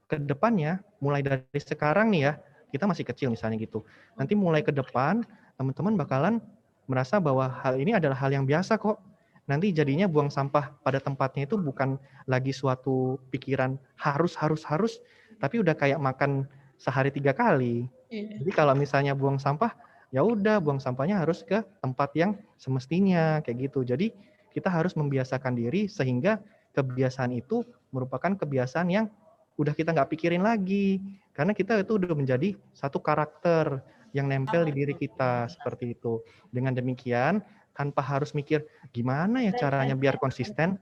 ke depannya, mulai dari sekarang nih ya, kita masih kecil misalnya gitu. Nanti mulai ke depan, teman-teman bakalan merasa bahwa hal ini adalah hal yang biasa kok. Nanti jadinya buang sampah pada tempatnya itu bukan lagi suatu pikiran harus, tapi udah kayak makan sehari 3 kali. Jadi kalau misalnya buang sampah, ya udah buang sampahnya harus ke tempat yang semestinya kayak gitu. Jadi kita harus membiasakan diri sehingga kebiasaan itu merupakan kebiasaan yang udah kita nggak pikirin lagi. Karena kita itu udah menjadi satu karakter yang nempel di diri kita seperti itu. Dengan demikian, tanpa harus mikir gimana ya caranya biar konsisten,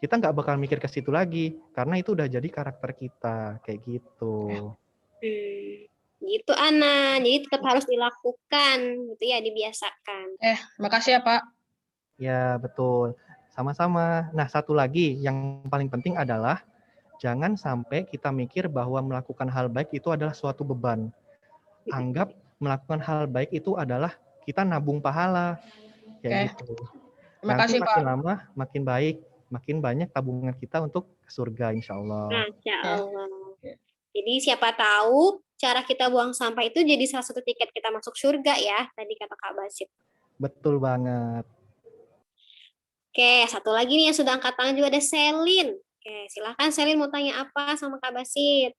kita nggak bakal mikir ke situ lagi. Karena itu udah jadi karakter kita kayak gitu. Gitu Ana, jadi tetap harus dilakukan gitu ya, dibiasakan. Makasih ya Pak. Ya betul, sama-sama. Nah satu lagi yang paling penting adalah jangan sampai kita mikir bahwa melakukan hal baik itu adalah suatu beban. Anggap melakukan hal baik itu adalah kita nabung pahala kayak gitu. Terima Nanti kasih, makin Pak. lama makin baik, makin banyak tabungan kita untuk ke surga insya Allah. Masya Allah. Jadi siapa tahu cara kita buang sampah itu jadi salah satu tiket kita masuk surga ya, tadi kata Kak Basit. Betul banget. Oke, satu lagi nih yang sudah angkat tangan juga ada Selin. Oke, silahkan Selin mau tanya apa sama Kak Basit.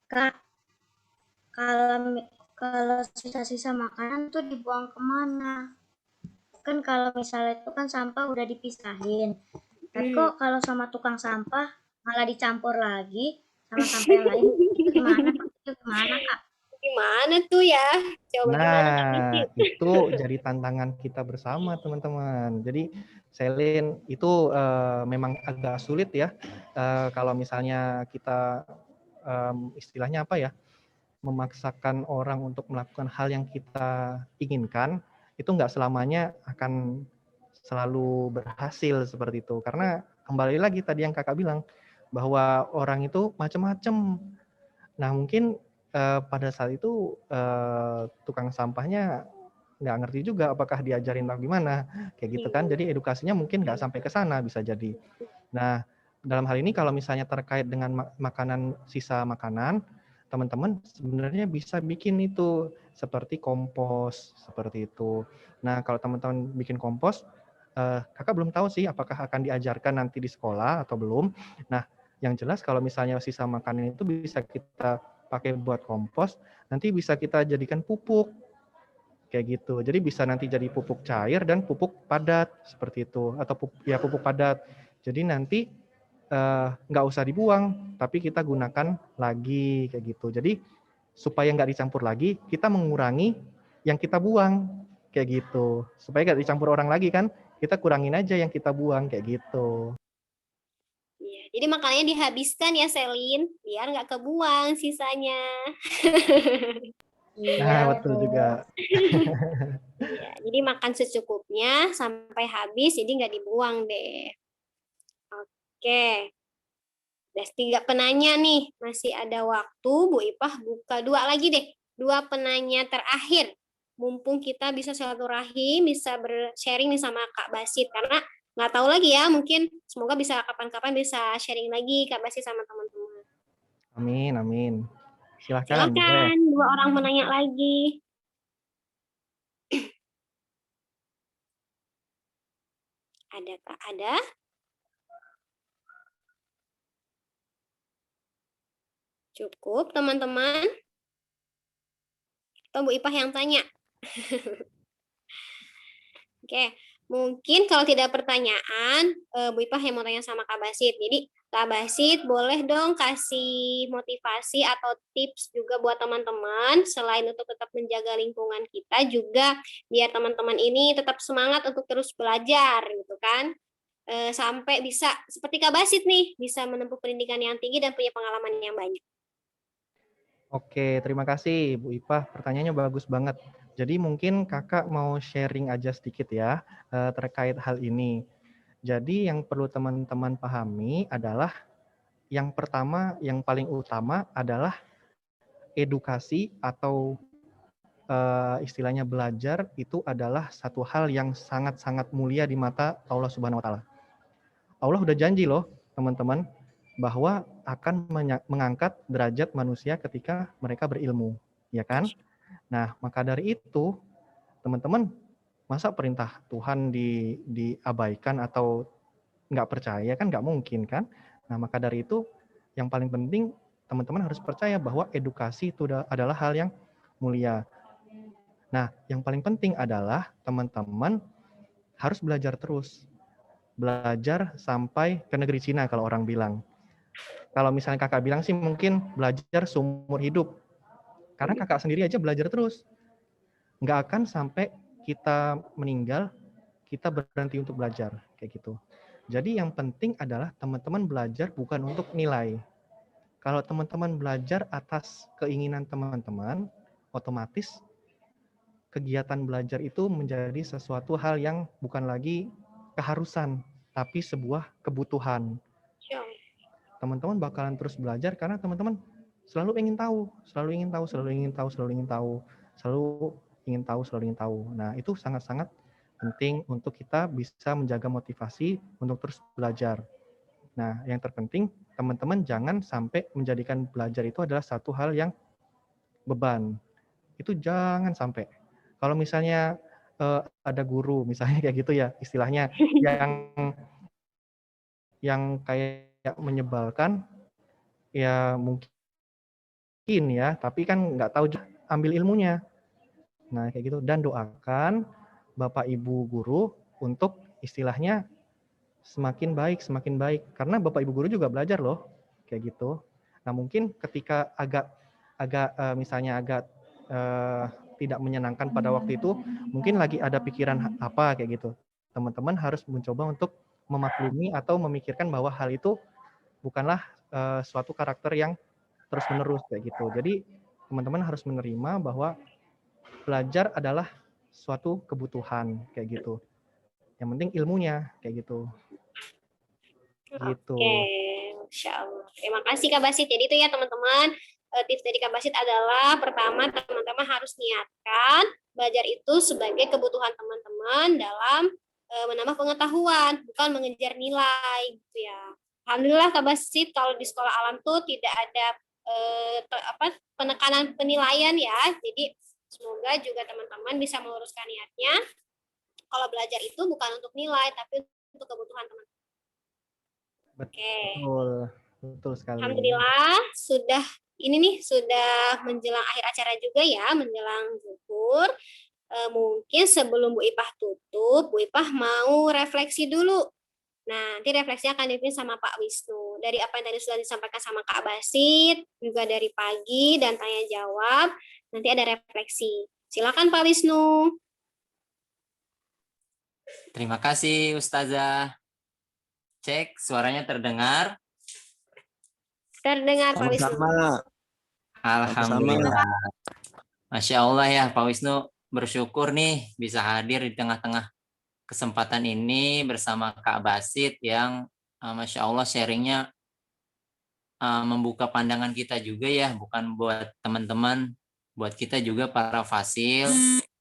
Kak, kalau sisa-sisa makanan tuh dibuang kemana? Kan kalau misalnya itu kan sampah udah dipisahin. Tapi kok kalau sama tukang sampah malah dicampur lagi sama sampah yang lain, itu gimana Kak? Itu gimana Kak? Gimana tuh ya? Coba Nah, itu jadi tantangan kita bersama teman-teman. Jadi Selin itu memang agak sulit ya kalau misalnya kita istilahnya apa ya, memaksakan orang untuk melakukan hal yang kita inginkan, itu nggak selamanya akan selalu berhasil seperti itu. Karena kembali lagi tadi yang kakak bilang, bahwa orang itu macam-macam. Nah mungkin pada saat itu tukang sampahnya nggak ngerti juga apakah diajarin atau gimana, kayak gitu kan. Jadi edukasinya mungkin nggak sampai ke sana bisa jadi. Nah dalam hal ini kalau misalnya terkait dengan makanan, sisa makanan, teman-teman sebenarnya bisa bikin itu seperti kompos seperti itu. Nah kalau teman-teman bikin kompos, kakak belum tahu sih apakah akan diajarkan nanti di sekolah atau belum. Nah yang jelas kalau misalnya sisa makanan itu bisa kita pakai buat kompos, nanti bisa kita jadikan pupuk kayak gitu. Jadi bisa nanti jadi pupuk cair dan pupuk padat seperti itu, atau pupuk padat. Jadi nanti nggak usah dibuang, tapi kita gunakan lagi kayak gitu. Jadi supaya nggak dicampur lagi, kita mengurangi yang kita buang kayak gitu. Supaya nggak dicampur orang lagi kan, kita kurangin aja yang kita buang kayak gitu. Iya, jadi makanannya dihabiskan ya Selin, biar nggak kebuang sisanya. Nah, betul juga. Ya, jadi makan secukupnya sampai habis, jadi nggak dibuang deh. Oke, udah 3 penanya nih, masih ada waktu. Bu Ipah buka 2 lagi deh, 2 penanya terakhir. Mumpung kita bisa silaturahim, bisa sharing nih sama Kak Basit, karena nggak tahu lagi ya, mungkin semoga bisa kapan-kapan bisa sharing lagi Kak Basit sama teman-teman. Amin, amin. Silakan. Silakan, 2 orang penanya lagi. Ada Kak? Ada? Cukup teman-teman? Atau Bu Ipah yang tanya? Oke, mungkin kalau tidak pertanyaan, Bu Ipah yang mau tanya sama Kak Basit. Jadi Kak Basit boleh dong kasih motivasi atau tips juga buat teman-teman, selain untuk tetap menjaga lingkungan kita, juga biar teman-teman ini tetap semangat untuk terus belajar gitu kan. Sampai bisa seperti Kak Basit nih, bisa menempuh pendidikan yang tinggi dan punya pengalaman yang banyak. Oke, terima kasih Bu Ipah. Pertanyaannya bagus banget. Jadi mungkin kakak mau sharing aja sedikit ya terkait hal ini. Jadi yang perlu teman-teman pahami adalah yang pertama, yang paling utama adalah edukasi atau istilahnya belajar itu adalah satu hal yang sangat-sangat mulia di mata Allah Subhanahu wa Ta'ala. Allah udah janji loh, teman-teman, bahwa akan mengangkat derajat manusia ketika mereka berilmu, ya kan? Nah, maka dari itu, teman-teman, masa perintah Tuhan diabaikan atau nggak percaya kan nggak mungkin kan? Nah, maka dari itu, yang paling penting, teman-teman harus percaya bahwa edukasi itu adalah hal yang mulia. Nah, yang paling penting adalah teman-teman harus belajar terus. Belajar sampai ke negeri Cina kalau orang bilang. Kalau misalnya kakak bilang sih mungkin belajar seumur hidup. Karena kakak sendiri aja belajar terus. Nggak akan sampai kita meninggal, kita berhenti untuk belajar. Kayak gitu. Jadi yang penting adalah teman-teman belajar bukan untuk nilai. Kalau teman-teman belajar atas keinginan teman-teman, otomatis kegiatan belajar itu menjadi sesuatu hal yang bukan lagi keharusan, tapi sebuah kebutuhan. Teman-teman bakalan terus belajar karena teman-teman selalu ingin tahu, selalu ingin tahu, selalu ingin tahu, selalu ingin tahu, selalu ingin tahu, selalu ingin tahu. Nah, itu sangat-sangat penting untuk kita bisa menjaga motivasi untuk terus belajar. Nah, yang terpenting teman-teman jangan sampai menjadikan belajar itu adalah satu hal yang beban. Itu jangan sampai. Kalau misalnya ada guru misalnya kayak gitu ya istilahnya yang kayak menyebalkan ya mungkin ya tapi kan nggak tahu juga ambil ilmunya. Nah kayak gitu dan doakan Bapak Ibu guru untuk istilahnya semakin baik karena Bapak Ibu guru juga belajar loh kayak gitu. Nah mungkin ketika agak misalnya agak tidak menyenangkan pada waktu itu, mungkin lagi ada pikiran apa kayak gitu. Teman-teman harus mencoba untuk memaklumi atau memikirkan bahwa hal itu bukanlah suatu karakter yang terus-menerus kayak gitu. Jadi teman-teman harus menerima bahwa belajar adalah suatu kebutuhan kayak gitu. Yang penting ilmunya kayak gitu. Gitu. Oke, Masya Allah. Terima kasih Kak Basit. Jadi itu ya teman-teman, tips dari Kak Basit adalah pertama teman-teman harus niatkan belajar itu sebagai kebutuhan teman-teman dalam menambah pengetahuan, bukan mengejar nilai gitu ya. Alhamdulillah Kak Basit kalau di sekolah alam tuh tidak ada penekanan penilaian ya. Jadi semoga juga teman-teman bisa meluruskan niatnya. Kalau belajar itu bukan untuk nilai tapi untuk kebutuhan teman-teman. Betul sekali. Alhamdulillah sudah menjelang akhir acara juga ya, menjelang zuhur. Mungkin sebelum Bu Ipah tutup, Bu Ipah mau refleksi dulu Nah, nanti refleksinya akan dipimpin sama Pak Wisnu. Dari apa yang tadi sudah disampaikan sama Kak Basit, juga dari pagi dan tanya jawab, nanti ada refleksi. Silakan Pak Wisnu. Terima kasih Ustazah. Cek, suaranya terdengar? Terdengar Pak Wisnu. Sama-sama. Alhamdulillah. Masya Allah ya Pak Wisnu, bersyukur nih bisa hadir di tengah-tengah kesempatan ini bersama Kak Basit yang Masya Allah sharingnya membuka pandangan kita juga ya, bukan buat teman-teman, buat kita juga para fasil,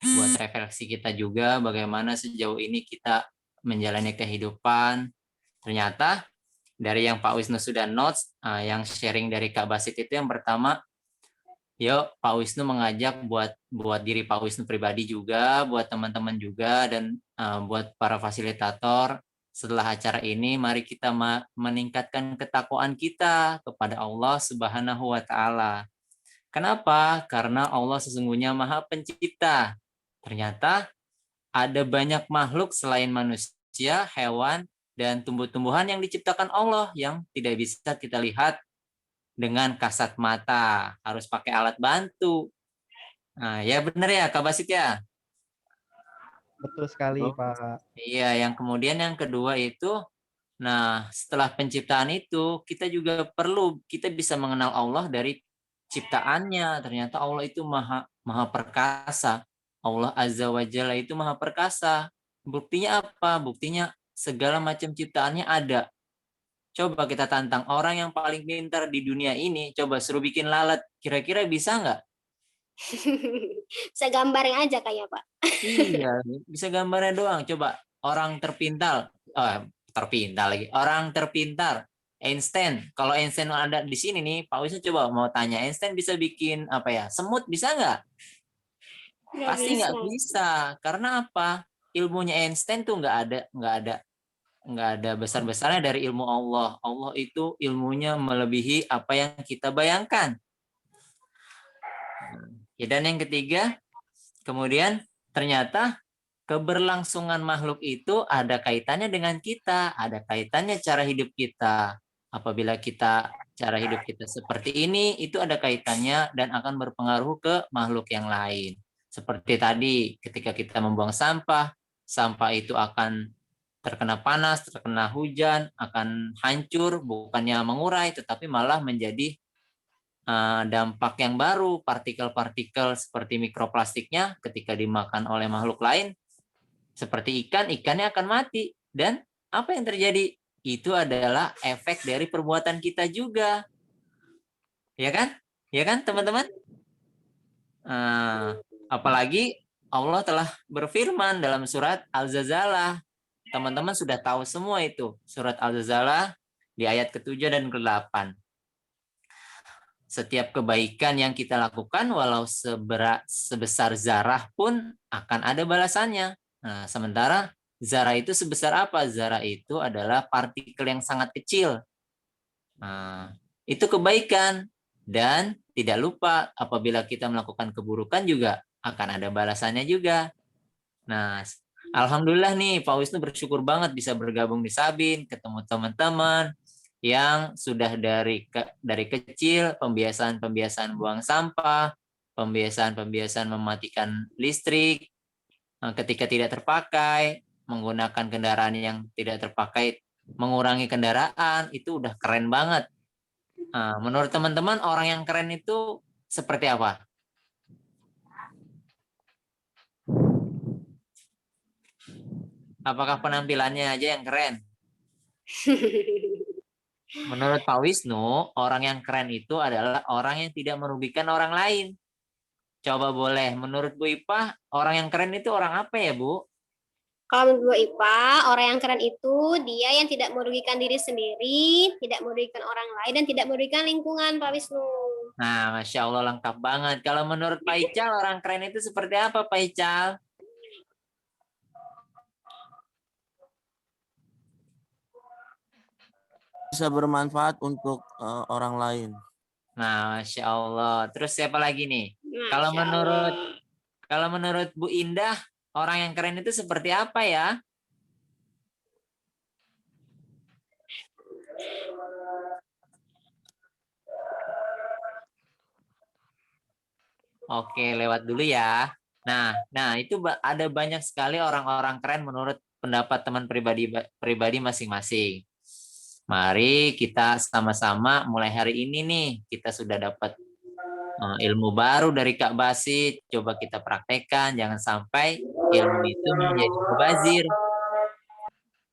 buat refleksi kita juga bagaimana sejauh ini kita menjalani kehidupan. Ternyata dari yang Pak Wisnu sudah notes, yang sharing dari Kak Basit itu yang pertama, yuk Pak Wisnu mengajak buat diri Pak Wisnu pribadi juga, buat teman-teman juga, dan buat para fasilitator. Setelah acara ini, mari kita meningkatkan ketakwaan kita kepada Allah Subhanahu wa Ta'ala. Kenapa? Karena Allah sesungguhnya Maha Pencipta. Ternyata ada banyak makhluk selain manusia, hewan, dan tumbuh-tumbuhan yang diciptakan Allah yang tidak bisa kita lihat dengan kasat mata, harus pakai alat bantu. Nah, ya benar ya Kak Basit ya? Betul sekali, Pak. Iya, yang kemudian yang kedua itu, nah setelah penciptaan itu, kita juga kita bisa mengenal Allah dari ciptaannya. Ternyata Allah itu maha perkasa. Allah Azza wa Jalla itu maha perkasa. Buktinya apa? Buktinya segala macam ciptaannya ada. Coba kita tantang orang yang paling pintar di dunia ini, coba suruh bikin lalat, kira-kira bisa nggak? Saya gambarin aja kayak Pak. Iya, bisa gambarnya doang. Coba orang orang terpintar, Einstein. Kalau Einstein ada di sini nih, Pak Wisnu coba mau tanya, Einstein bisa bikin apa ya? Semut bisa nggak? Pasti nggak bisa. Karena apa? Ilmunya Einstein tuh nggak ada besar-besarnya dari ilmu Allah. Allah itu ilmunya melebihi apa yang kita bayangkan. Ya, dan yang ketiga, kemudian ternyata keberlangsungan makhluk itu ada kaitannya dengan kita, ada kaitannya cara hidup kita. Apabila cara hidup kita seperti ini, itu ada kaitannya dan akan berpengaruh ke makhluk yang lain. Seperti tadi, ketika kita membuang sampah, sampah itu akan terkena panas, terkena hujan, akan hancur, bukannya mengurai, tetapi malah menjadi dampak yang baru, partikel-partikel seperti mikroplastiknya ketika dimakan oleh makhluk lain, seperti ikannya akan mati. Dan apa yang terjadi? Itu adalah efek dari perbuatan kita juga. Ya kan? Ya kan teman-teman? Apalagi Allah telah berfirman dalam surat Al-Zalzalah. Teman-teman sudah tahu semua itu. Surat Al-Zalzalah di ayat ke-7 dan ke-8. Setiap kebaikan yang kita lakukan, walau sebesar zarah pun akan ada balasannya. Nah, sementara zarah itu sebesar apa? Zarah itu adalah partikel yang sangat kecil. Nah, itu kebaikan. Dan tidak lupa, apabila kita melakukan keburukan juga akan ada balasannya juga. Nah, alhamdulillah nih, Pak Wisnu bersyukur banget bisa bergabung di Sabin, ketemu teman-teman yang sudah dari kecil pembiasaan buang sampah, pembiasaan mematikan listrik ketika tidak terpakai, menggunakan kendaraan yang tidak terpakai, mengurangi kendaraan, itu udah keren banget. Menurut teman-teman, orang yang keren itu seperti apa? Apakah penampilannya aja yang keren? Menurut Pak Wisnu, orang yang keren itu adalah orang yang tidak merugikan orang lain. Coba boleh, menurut Bu Ipah, orang yang keren itu orang apa ya, Bu? Kalau menurut Bu Ipah, orang yang keren itu dia yang tidak merugikan diri sendiri, tidak merugikan orang lain, dan tidak merugikan lingkungan, Pak Wisnu. Nah, Masya Allah lengkap banget. Kalau menurut Pak Ical, orang keren itu seperti apa, Pak Ical? Bisa bermanfaat untuk orang lain. Nah, Masya Allah. Terus siapa lagi nih? Masya Kalau menurut Bu Indah, orang yang keren itu seperti apa ya? Oke, lewat dulu ya. Nah itu ada banyak sekali orang-orang keren menurut pendapat teman pribadi masing-masing. Mari kita sama-sama mulai hari ini nih, kita sudah dapat ilmu baru dari Kak Basit, coba kita praktekkan, jangan sampai ilmu itu menjadi mubazir,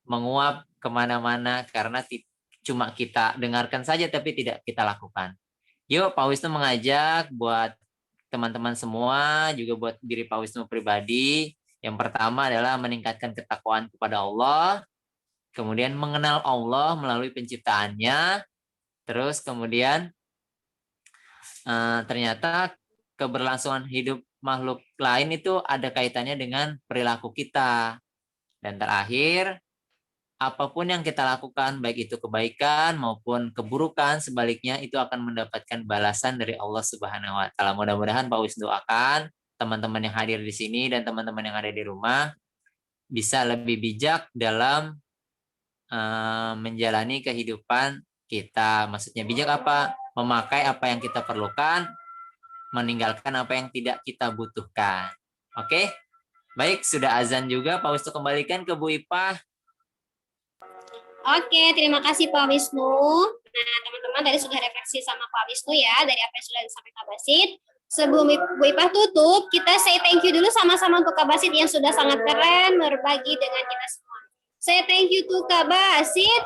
menguap kemana-mana karena cuma kita dengarkan saja tapi tidak kita lakukan. Yuk, Pak Wisnu mengajak buat teman-teman semua, juga buat diri Pak Wisnu pribadi. Yang pertama adalah meningkatkan ketakwaan kepada Allah, kemudian mengenal Allah melalui penciptaannya, terus kemudian ternyata keberlangsungan hidup makhluk lain itu ada kaitannya dengan perilaku kita. Dan terakhir, apapun yang kita lakukan, baik itu kebaikan maupun keburukan, sebaliknya itu akan mendapatkan balasan dari Allah Subhanahu wa Ta'ala. Mudah-mudahan Pak Wisnu doakan teman-teman yang hadir di sini dan teman-teman yang ada di rumah bisa lebih bijak dalam menjalani kehidupan kita. Maksudnya bijak apa? Memakai apa yang kita perlukan, meninggalkan apa yang tidak kita butuhkan. Oke? Baik, sudah azan juga. Pak Wisnu kembalikan ke Bu Ipah. Oke, terima kasih Pak Wisnu. Nah, teman-teman tadi sudah refleksi sama Pak Wisnu ya, dari apa yang sudah disampaikan Kak Basit. Sebelum Bu Ipah tutup, kita say thank you dulu sama-sama untuk Kak Basit yang sudah sangat keren berbagi dengan kita semua. Say thank you to Kak Basit.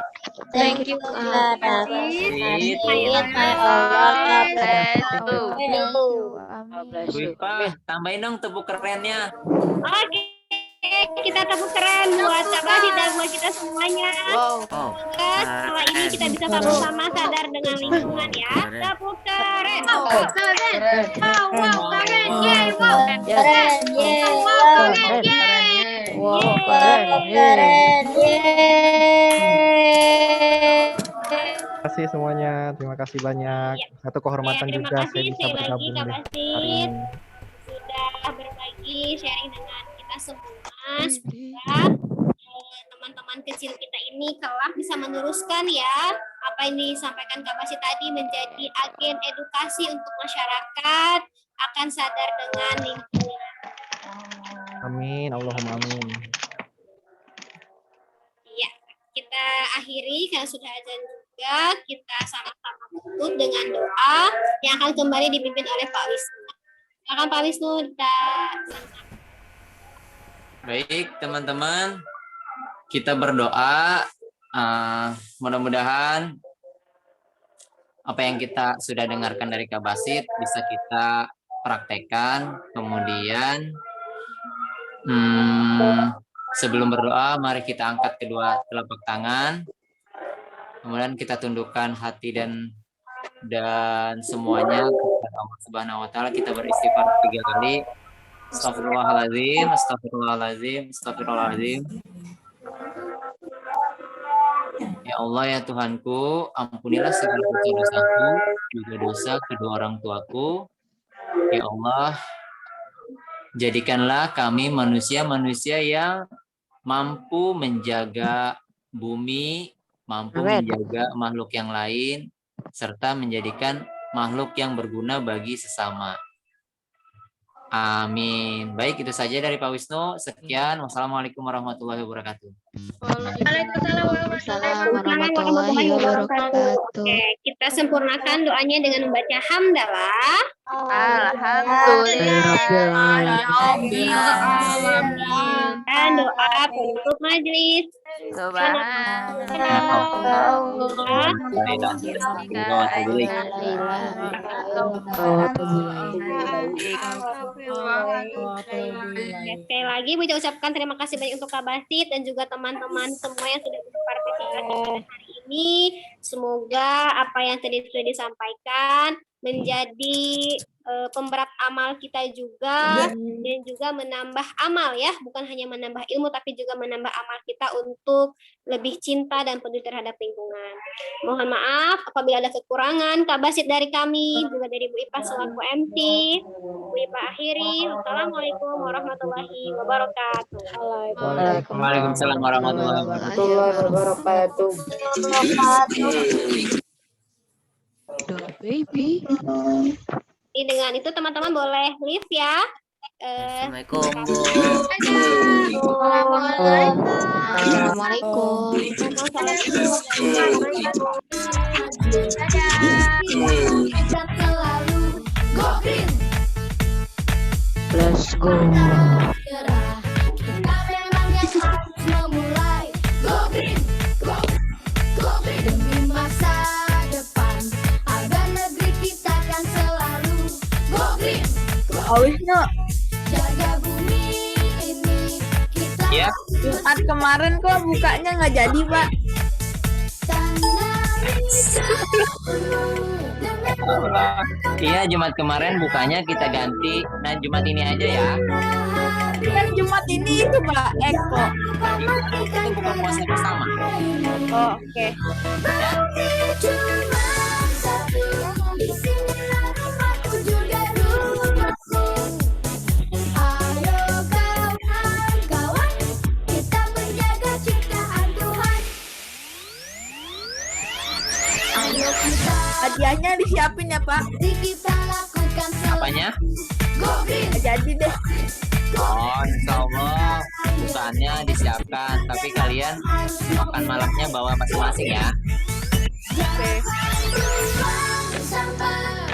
Thank you, Kak Basit. Bu Ipah, tambahin dong tepuk kerennya. Oke. Kita tepuk keren buat Kak Basit dan buat kita semuanya. Semoga setelah ini kita bisa sama-sama sadar dengan lingkungan ya. Tepuk keren. Keren. Wow, keren. Yeay, wow. Keren. Yeay, wow, keren. Yeay. Wow, keren. Yeay. Terima kasih semuanya. Terima kasih banyak. Satu kehormatan Terima juga kasih saya bisa sekali lagi bergabung Kak deh hari Basit ini. sudah berbagi sharing dengan kita semua. Semoga teman-teman kecil kita ini kelak bisa meneruskan ya apa yang disampaikan Kak Basit tadi, menjadi agen edukasi untuk masyarakat akan sadar dengan lingkungan. Amin, Allahumma amin. Ya, kita akhiri karena sudah azan juga. Kita sama-sama tutup dengan doa yang akan kembali dipimpin oleh Pak Wisnu. Silakan Pak Wisnu. Baik, teman-teman, kita berdoa. Mudah-mudahan apa yang kita sudah dengarkan dari Kak Basit bisa kita praktekkan. Kemudian, sebelum berdoa, mari kita angkat kedua telapak tangan. Kemudian kita tundukkan hati dan semuanya kepada Allah Subhanahu wa Ta'ala. Kita beristighfar 3 kali. Astagfirullahaladzim, astagfirullahaladzim, astagfirullahaladzim. Ya Allah, ya Tuhanku, ampunilah segala dosa-dosaku, juga dosa kedua orang tuaku. Ya Allah, jadikanlah kami manusia-manusia yang mampu menjaga bumi, mampu menjaga makhluk yang lain, serta menjadikan makhluk yang berguna bagi sesama. Amin. Baik, itu saja dari Pak Wisnu. Sekian. Wassalamualaikum warahmatullahi wabarakatuh. Waalaikumsalam warahmatullahi wabarakatuh. Oke, kita sempurnakan doanya dengan membaca hamdalah. Alhamdulillah. Dan doa penutup majelis. Sekali lagi Bu ucapkan terima kasih banyak untuk Kak Basit dan juga teman-teman semua yang sudah berpartisipasi hari ini. Semoga apa yang tadi sudah disampaikan menjadi pemberat amal kita juga, dan juga menambah amal ya, bukan hanya menambah ilmu tapi juga menambah amal kita untuk lebih cinta dan peduli terhadap lingkungan. Mohon maaf apabila ada kekurangan. Kak Basit dari kami, juga dari Bu Ipa selaku MC, Bu Ipa akhiri. Wassalamualaikum warahmatullahi wabarakatuh. Waalaikumsalam warahmatullahi wabarakatuh. Baby. Dengan itu teman-teman boleh live ya. Assalamualaikum, Bu. Assalamualaikum. Let's go. Demi masa depan, agar negeri kita kan selalu go green. Jaga bumi ini kita. Ya. Jumat kemarin kok bukanya nggak jadi, Pak. Iya, Jumat kemarin bukanya kita ganti. Nah, Jumat ini aja ya. Kan Jumat ini itu, Pak Eko. Kita buka puasa bersama. Oh, oke. Hadiahnya disiapin ya, Pak. Apanya? Jadi deh. Oh, insya Allah bukannya disiapkan, tapi kalian makan malamnya bawa masing-masing ya. Oke. Sampai